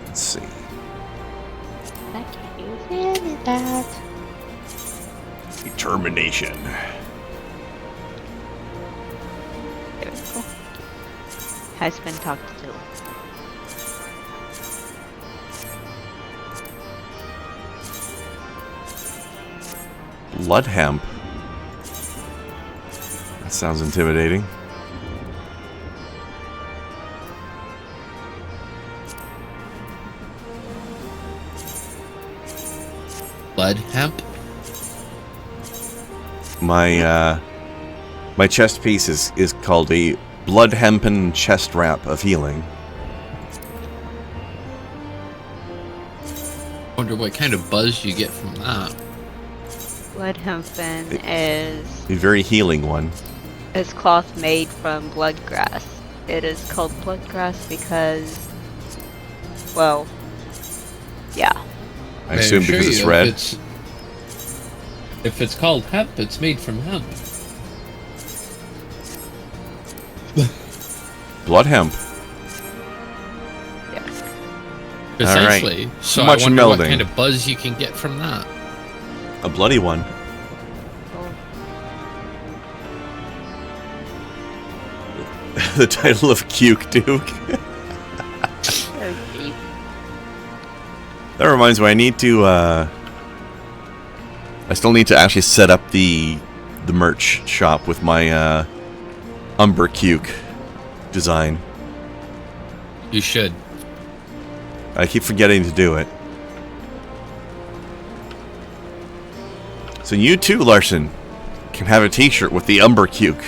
Let's see. I can't use any of that. Determination. There we go. Has been talked to. Blood hemp. That sounds intimidating. Blood hemp? My chest piece is called a blood hempen chest wrap of healing. Wonder what kind of buzz you get from that. Blood hempen is A very healing one. cloth made from blood grass. It is called blood grass because, well, yeah. I assume because it's red. If it's called hemp, it's made from hemp. Blood hemp. Yes. Precisely. Right. So Much I wonder melding. what kind of buzz you can get from that. A bloody one. The title of Cuke Duke. That reminds me, I need to, I still need to actually set up the merch shop with my, Umber Cuke design. You should. I keep forgetting to do it. So you too, Larson, can have a t-shirt with the Umber Cuke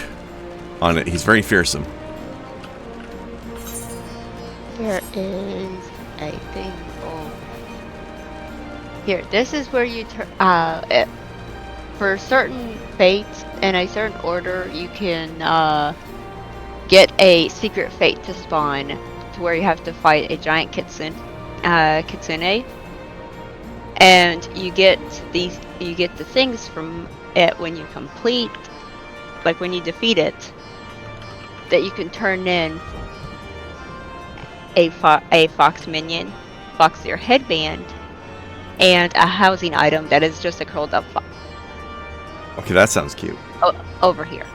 on it. He's very fearsome. There is a thing. Here, this is where you turn. For certain fates in a certain order, you can get a secret fate to spawn, to where you have to fight a giant kitsune, and you get these. You get the things from it when you complete, like when you defeat it, that you can turn in a fox minion, fox ear headband, and a housing item that is just a curled up fox. Okay, that sounds cute. Over here.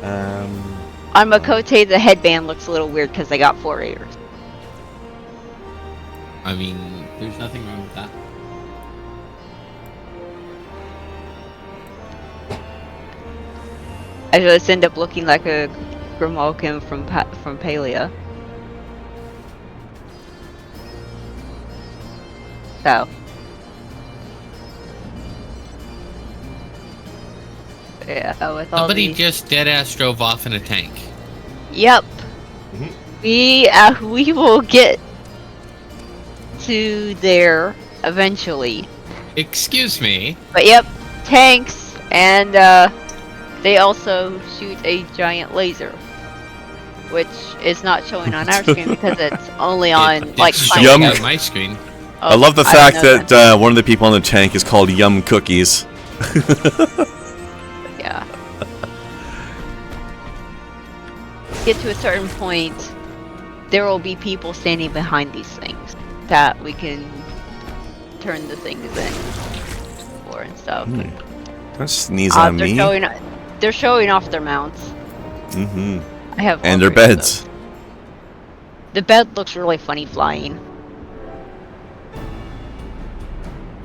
On Makote, the headband looks a little weird because they got 4 ears. I mean, there's nothing wrong with that. I just end up looking like a Grimalkin from Palea. So. Yeah, with all Somebody these... just dead-ass drove off in a tank. Yep. We will get to there eventually. Excuse me. But yep, tanks, and they also shoot a giant laser. which is not showing on our screen because it's only on It's like showing on my screen. Oh, I love the I fact don't know that one of the people in the tank is called Yum Cookies. Yeah. Get to a certain point, there will be people standing behind these things that we can turn the things in for and stuff. Don't sneeze on me. They're showing off their mounts. Mm-hmm. I have and their all three of beds. those. The bed looks really funny flying.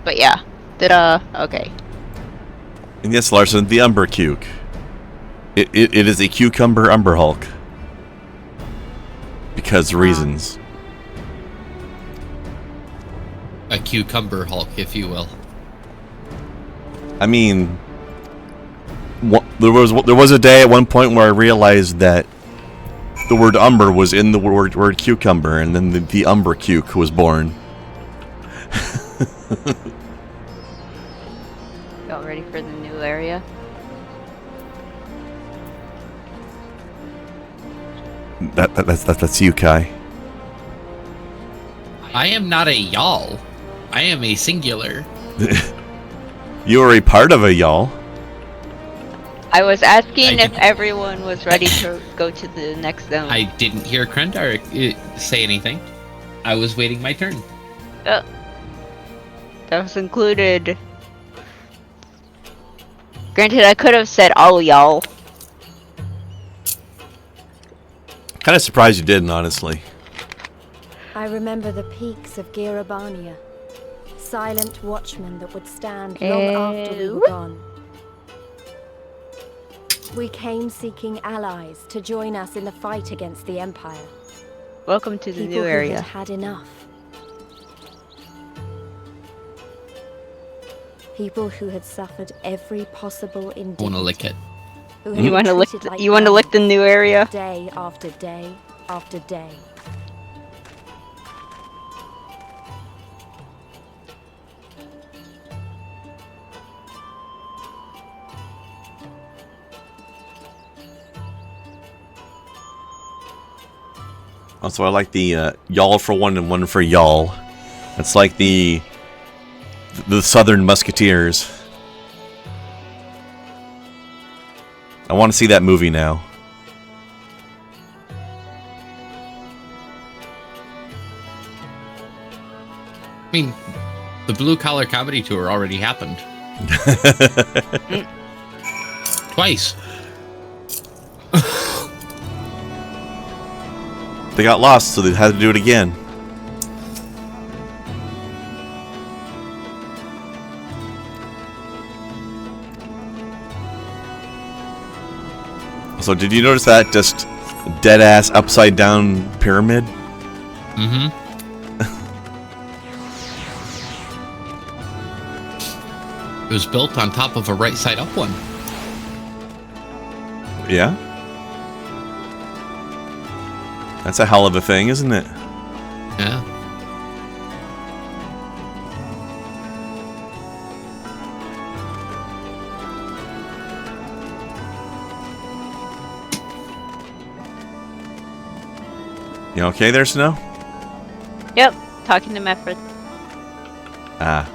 But yeah, okay. And yes, Larson, the Umber Cuke. It is a cucumber Umber Hulk. Because reasons. A cucumber Hulk, if you will. I mean, there was a day at one point where I realized that the word umber was in the word cucumber, and then the Umber Cuke was born. Y'all ready for the new area? That's you, Kai. I am not a y'all. I am a singular. You are a part of a y'all. I was asking if everyone was ready to go to the next zone. I didn't hear Krendar say anything. I was waiting my turn. That was included. Granted, I could have said all y'all. Kind of surprised you didn't, honestly. I remember the peaks of Girabania. Silent watchmen that would stand long after we were gone. We came seeking allies to join us in the fight against the Empire. Welcome to the People new who area. had enough. People who had suffered every possible indignity. I want to lick it. You want to lick? You want to lick the new area? Day after day after day. Also, I like the y'all for one and one for y'all. It's like the Southern Musketeers. I want to see that movie now. I mean, the Blue Collar Comedy Tour already happened. Twice. They got lost, so they had to do it again. So did you notice that just dead-ass upside-down pyramid? Mm-hmm. It was built on top of a right-side-up one. Yeah? That's a hell of a thing, isn't it? Yeah. You okay there, Snow? Yep, talking to Mefford. Ah.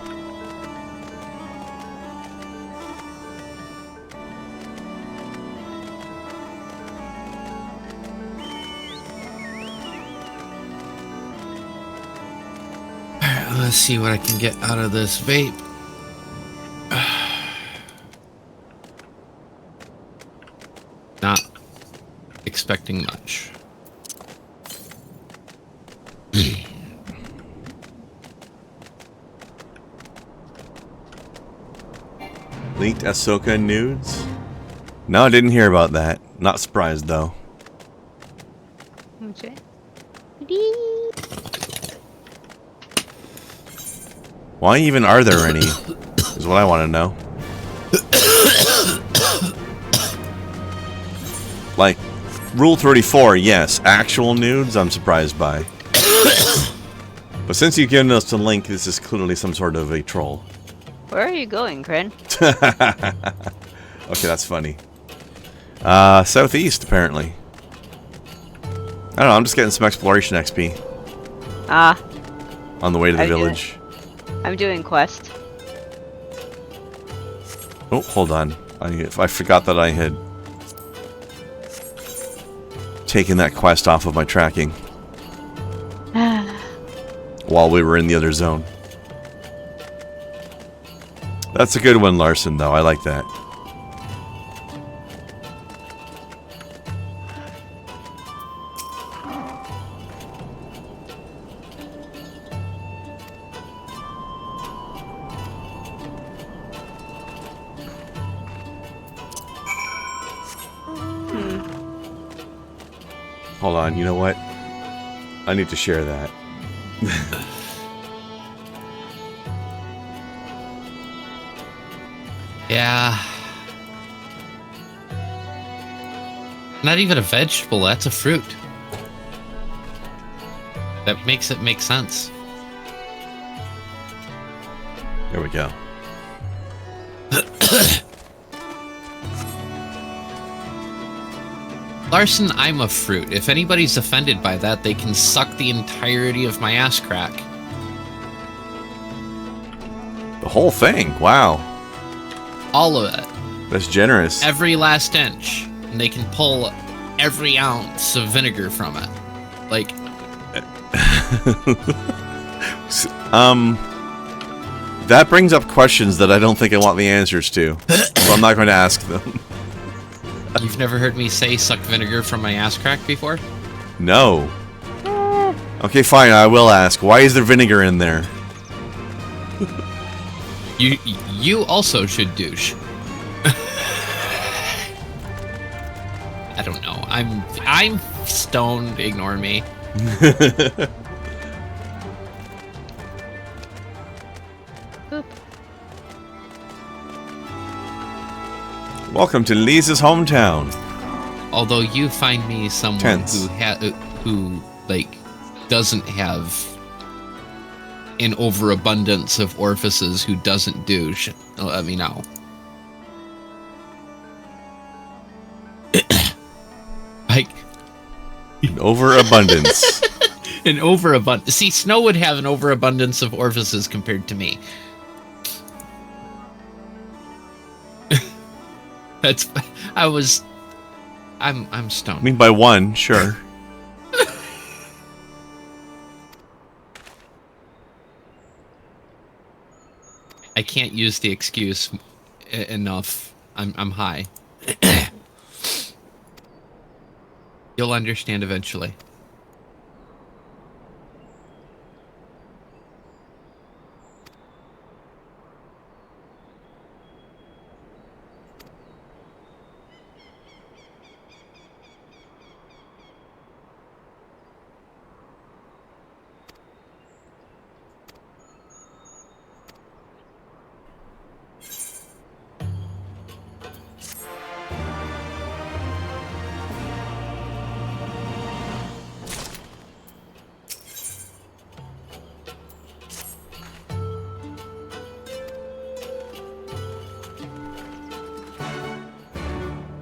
Let's see what I can get out of this vape. Not expecting much. Leaked Ahsoka nudes? No, I didn't hear about that. Not surprised, though. Okay. Why even are there any? Is what I want to know. Like, Rule 34, yes. Actual nudes, I'm surprised by. But since you've given us the link, this is clearly some sort of a troll. Where are you going, Kren? Okay, that's funny. Southeast, apparently. I don't know, I'm just getting some exploration XP Ah, on the way to the I'm doing- village. I'm doing quest. Oh, hold on. I forgot that I had taken that quest off of my tracking while we were in the other zone. That's a good one, Larson, though. I like that. Hold on, you know what? I need to share that. Yeah. Not even a vegetable, that's a fruit. That makes it make sense. There we go. Larson, I'm a fruit. If anybody's offended by that, they can suck the entirety of my ass crack. The whole thing? Wow. All of it. That's generous. Every last inch. And they can pull every ounce of vinegar from it. Like... That brings up questions that I don't think I want the answers to. So I'm not going to ask them. You've never heard me say suck vinegar from my ass crack before? No. Okay, fine, I will ask. Why is there vinegar in there? You also should douche. I don't know. I'm stoned. Ignore me. Welcome to Lisa's hometown. Although you find me someone Tense. who like doesn't have an overabundance of orifices, who doesn't douche, let me know. Like an overabundance. An overabundance. See, Snow would have an overabundance of orifices compared to me. I'm stoned. I mean, by one, sure. I can't use the excuse enough. I'm high. You'll understand eventually.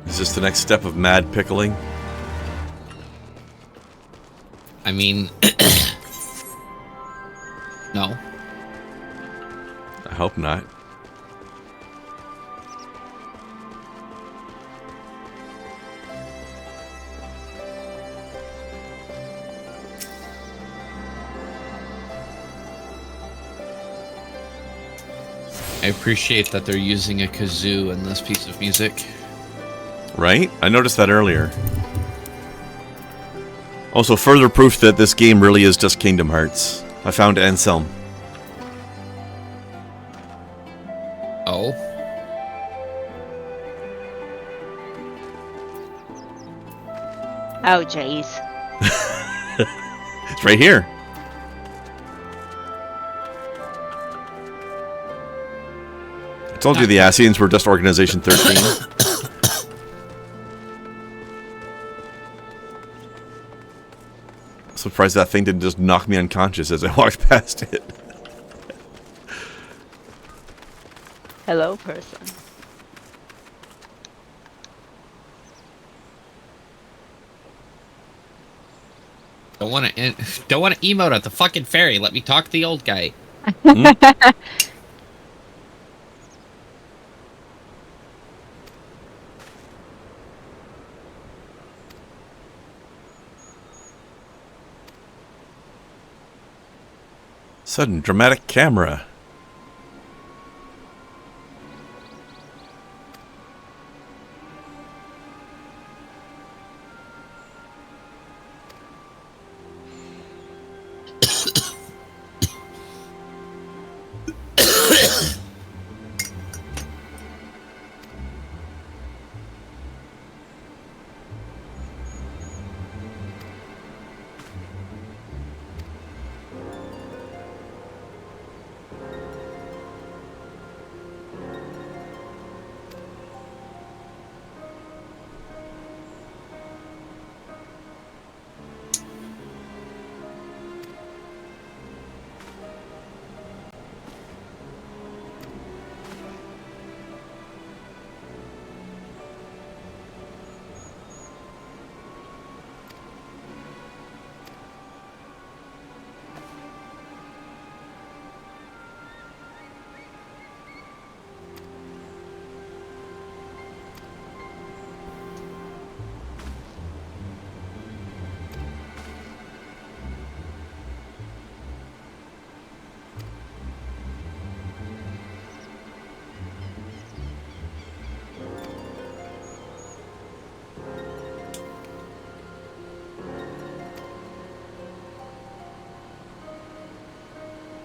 Is this the next step of mad pickling? I mean, no. I hope not. I appreciate that they're using a kazoo in this piece of music. Right? I noticed that earlier. Also, further proof that this game really is just Kingdom Hearts. I found Anselm. Oh? Oh, jeez. It's right here. I told you the Ascians were just Organization 13. Surprised that thing didn't just knock me unconscious as I walked past it. Hello, person. Don't want to emote at the fucking ferry. Let me talk to the old guy. Sudden dramatic camera.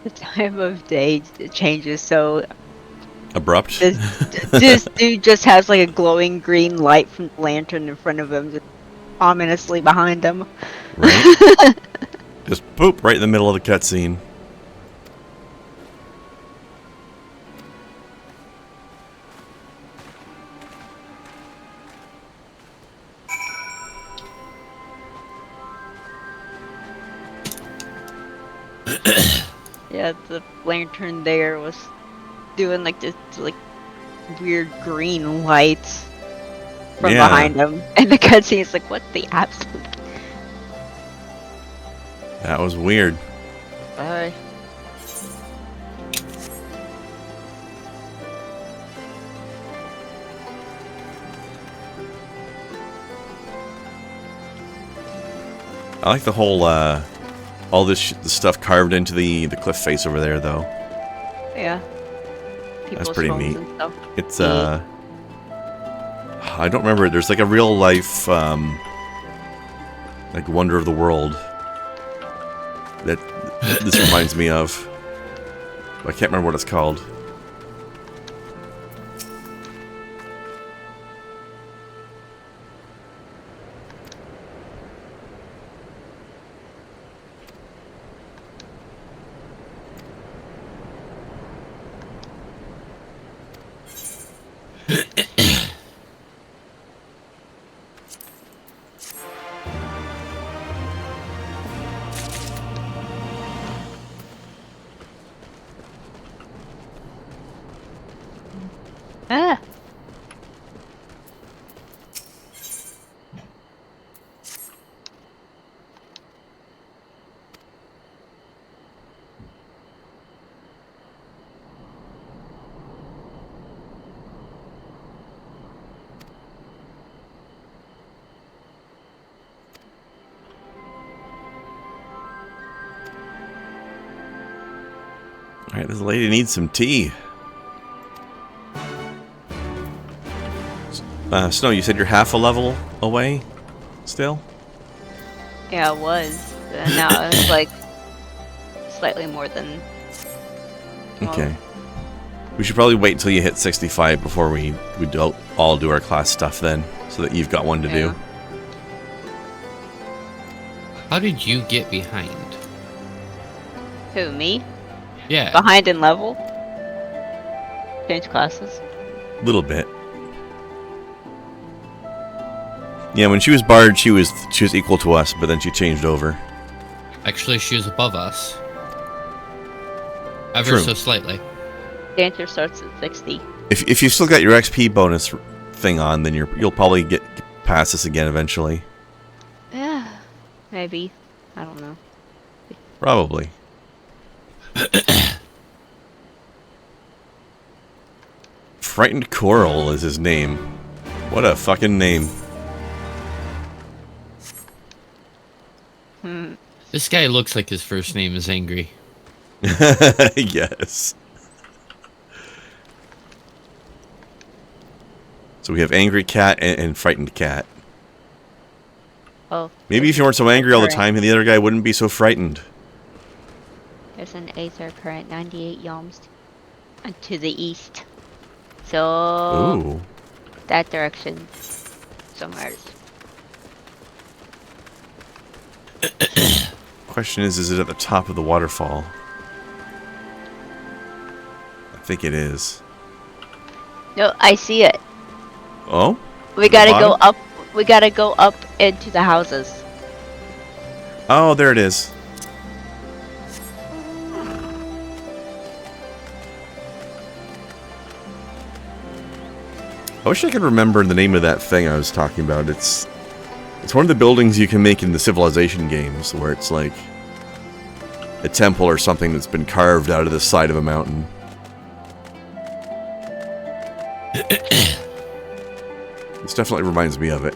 The time of day changes so Abrupt. this dude just has like a glowing green light from the lantern in front of him, just ominously behind him. Right? Just poop right in the middle of the cutscene. Yeah, the lantern there was doing like this like weird green lights from behind him, and the cutscene's like, what the absolute? That was weird. Bye. I like the whole, all this the stuff carved into the cliff face over there, though. Yeah. That's People's pretty phones neat. and stuff. It's, I don't remember, there's like a real life, like wonder of the world that this reminds me of. I can't remember what it's called. Ah. Alright, this lady needs some tea. Snow, you said you're half a level away still? Yeah, it was. And now it's like slightly more than. Well, Okay. We should probably wait until you hit 65 before we all do our class stuff then, so that you've got one to do. How did you get behind? Who, me? Yeah. Behind in level? Change classes? A little bit. Yeah, when she was Bard, she was equal to us, but then she changed over. Actually, she was above us. Ever True. so slightly. Dancer starts at 60. If you've still got your XP bonus thing on, then you'll probably get past this again eventually. Yeah, maybe. I don't know. Probably. Frightened Coral is his name. What a fucking name. This guy looks like his first name is Angry. Yes. So we have Angry Cat and Frightened Cat. Oh. Maybe if you weren't so angry all the time, the other guy wouldn't be so frightened. There's an Aether current 98 yalms to the east. So Ooh. that direction somewhere. Question is it at the top of the waterfall? I think it is. No, I see it. Oh? We gotta go up. We gotta go up into the houses. Oh, there it is. I wish I could remember the name of that thing I was talking about. It's one of the buildings you can make in the Civilization games, where it's like a temple or something that's been carved out of the side of a mountain. This definitely reminds me of it.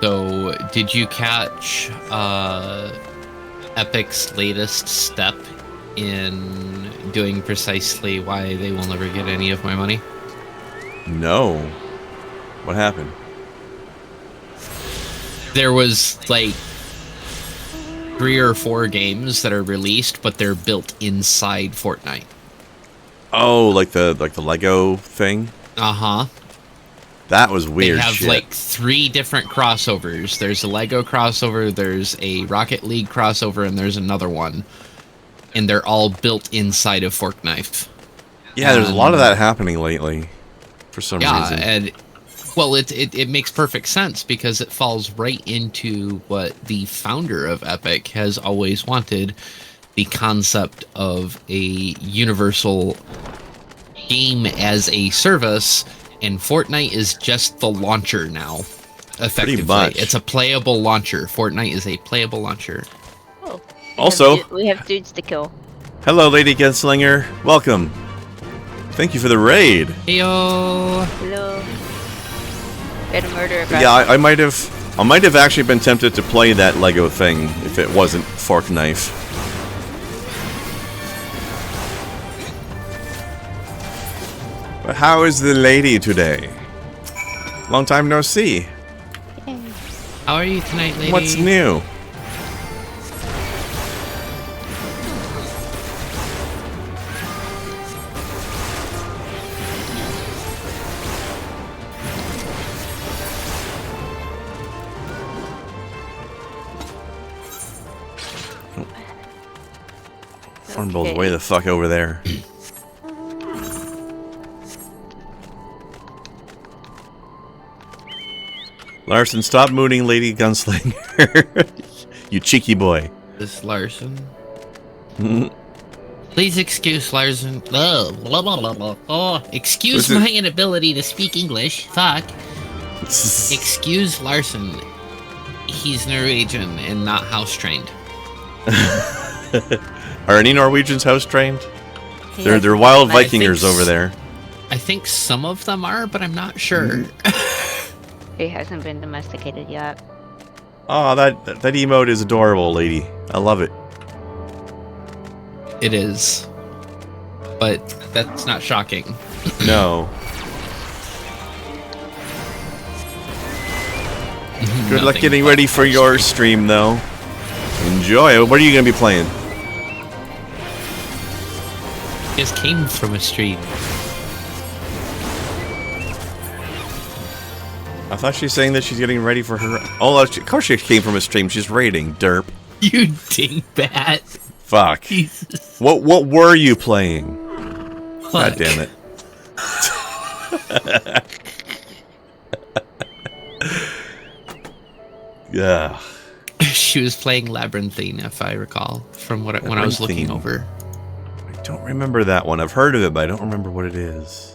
So, did you catch Epic's latest step in doing precisely why they will never get any of my money? No. What happened? There was like 3 or 4 games that are released, but they're built inside Fortnite. Oh, like the Lego thing? Uh-huh. That was weird. They have shit. like 3 different crossovers. There's a Lego crossover, there's a Rocket League crossover, and there's another one. And they're all built inside of Fortnite. Yeah, there's a lot of that happening lately. For some reason. Yeah, and well, it makes perfect sense because it falls right into what the founder of Epic has always wanted, the concept of a universal game as a service, and Fortnite is just the launcher now, effectively. Pretty much. It's a playable launcher. Fortnite is a playable launcher. Oh. Also, we have dudes to kill. Hello, Lady Gunslinger. Welcome. Thank you for the raid. Heyo. Hello. Get a murderer. Yeah, I might have actually been tempted to play that Lego thing if it wasn't Fork Knife. But how is the lady today? Long time no see. How are you tonight, lady? What's new? Hornball's way the fuck over there. Larson, stop mooning Lady Gunslinger. You cheeky boy. This Larson. Please excuse Larson. Blah, blah, blah, blah, blah. Oh, excuse my inability to speak English. Fuck. Excuse Larson. He's Norwegian and not house trained. Are any Norwegians house trained? They're wild Vikingers over there. I think some of them are, but I'm not sure. He hasn't been domesticated yet. Oh, that emote is adorable, lady. I love it. It is. But that's not shocking. No. Good luck getting ready for your stream, though. Enjoy. What are you going to be playing? Just came from a stream. I thought she was saying that she's getting ready for her... Oh, of course she came from a stream. She's raiding, derp. You dingbat. Fuck. Jesus. What were you playing? Fuck. God damn it. Yeah. She was playing Labyrinthine, if I recall, from when I was looking over. I don't remember that one. I've heard of it, but I don't remember what it is.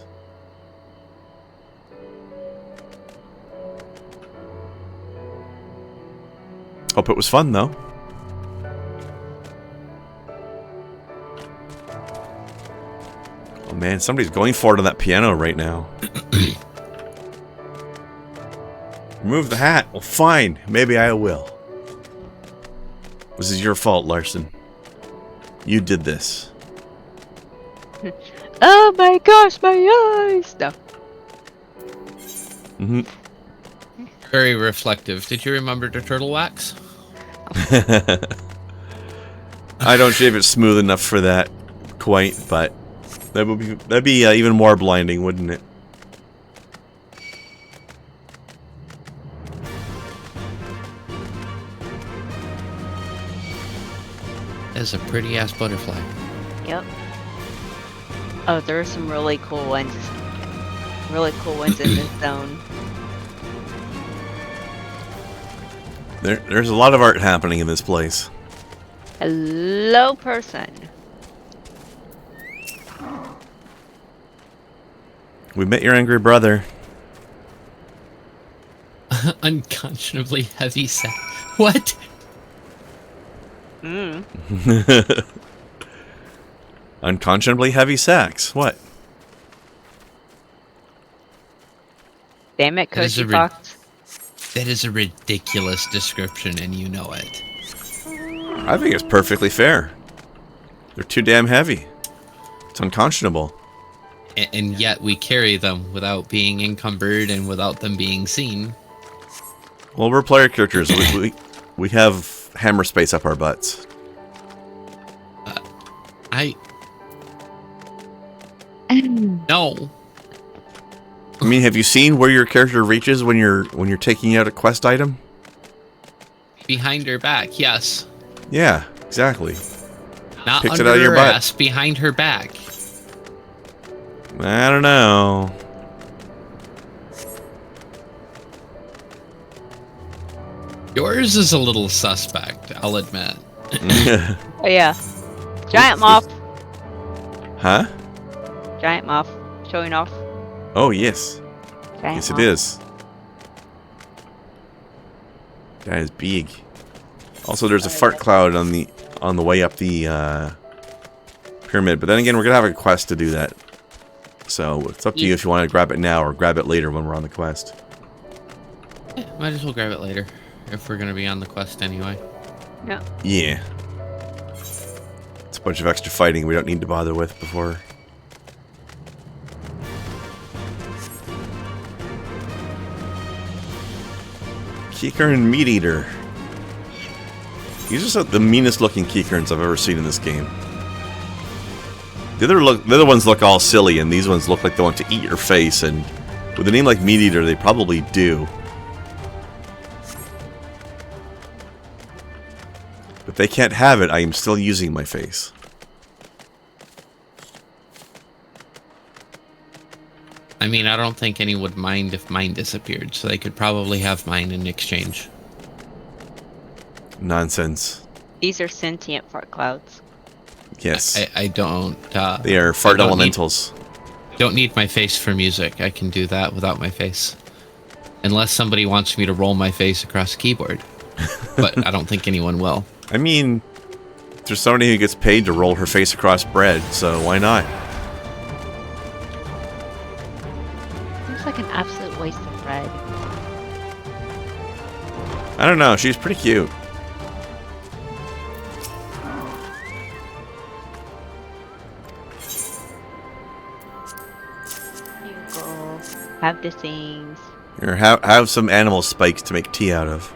Hope it was fun, though. Oh man, somebody's going for it on that piano right now. Remove the hat. Well, fine. Maybe I will. This is your fault, Larson. You did this. Oh my gosh, my eyes! No. Mm-hmm. Very reflective. Did you remember the turtle wax? I don't shave it smooth enough for that, quite, but that'd be even more blinding, wouldn't it? That's a pretty ass butterfly. Yep. Oh, there are some really cool ones. Really cool ones in this zone. There's a lot of art happening in this place. Hello, person. We met your angry brother. Unconscionably heavy set. What? Unconscionably heavy sacks. What? Damn it, Cookie Fox. That is a ridiculous description, and you know it. I think it's perfectly fair. They're too damn heavy. It's unconscionable. And yet we carry them without being encumbered and without them being seen. Well, we're player characters. we have hammer space up our butts. No. I mean, have you seen where your character reaches when you're taking out a quest item? Behind her back, yes. Yeah, exactly. Not Picks under it out of your her butt. ass, behind her back. I don't know. Yours is a little suspect, I'll admit. Oh yeah. Giant moth. Huh? Giant moth. Showing off. Oh, yes. Giant Yes, moth. it is. That is big. Also, there's a fart cloud on the way up the pyramid. But then again, we're going to have a quest to do that. So, it's up to you if you want to grab it now or grab it later when we're on the quest. Yeah, might as well grab it later, if we're going to be on the quest anyway. Yeah. Yeah. It's a bunch of extra fighting we don't need to bother with before. Keycurn Meat Eater. These are the meanest looking keycurns I've ever seen in this game. The other ones look all silly, and these ones look like they want to eat your face, and with a name like Meat Eater, they probably do. But they can't have it, I am still using my face. I mean, I don't think anyone would mind if mine disappeared, so they could probably have mine in exchange. Nonsense. These are sentient fart clouds. Yes. I don't... they are fart elementals. Don't need my face for music. I can do that without my face. Unless somebody wants me to roll my face across a keyboard. But I don't think anyone will. I mean, there's somebody who gets paid to roll her face across bread, so why not? Seems like an absolute waste of bread. I don't know, she's pretty cute. You go. Have the things. Here, have some animal spikes to make tea out of.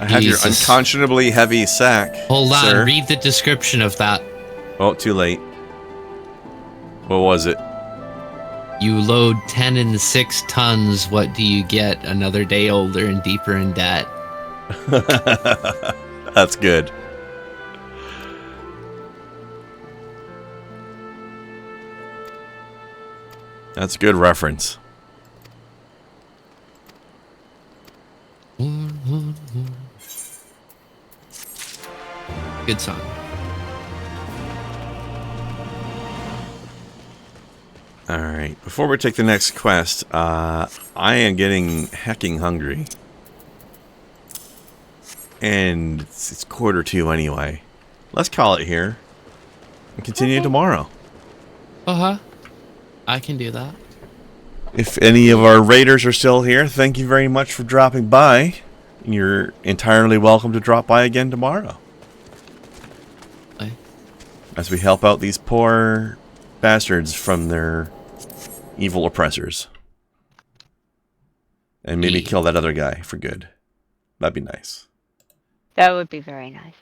I have your Jesus. unconscionably heavy sack. Hold on, sir. read the description of that. Oh, too late. What was it? You load 10 and 6 tons, what do you get? Another day older and deeper in debt. That's good. That's a good reference. Good song. Alright, before we take the next quest, I am getting hecking hungry. And it's 1:45 anyway. Let's call it here. And continue tomorrow. Uh-huh. I can do that. If any of our raiders are still here, thank you very much for dropping by. You're entirely welcome to drop by again tomorrow. Aye. As we help out these poor bastards from their evil oppressors. And maybe kill that other guy for good. That'd be nice. That would be very nice.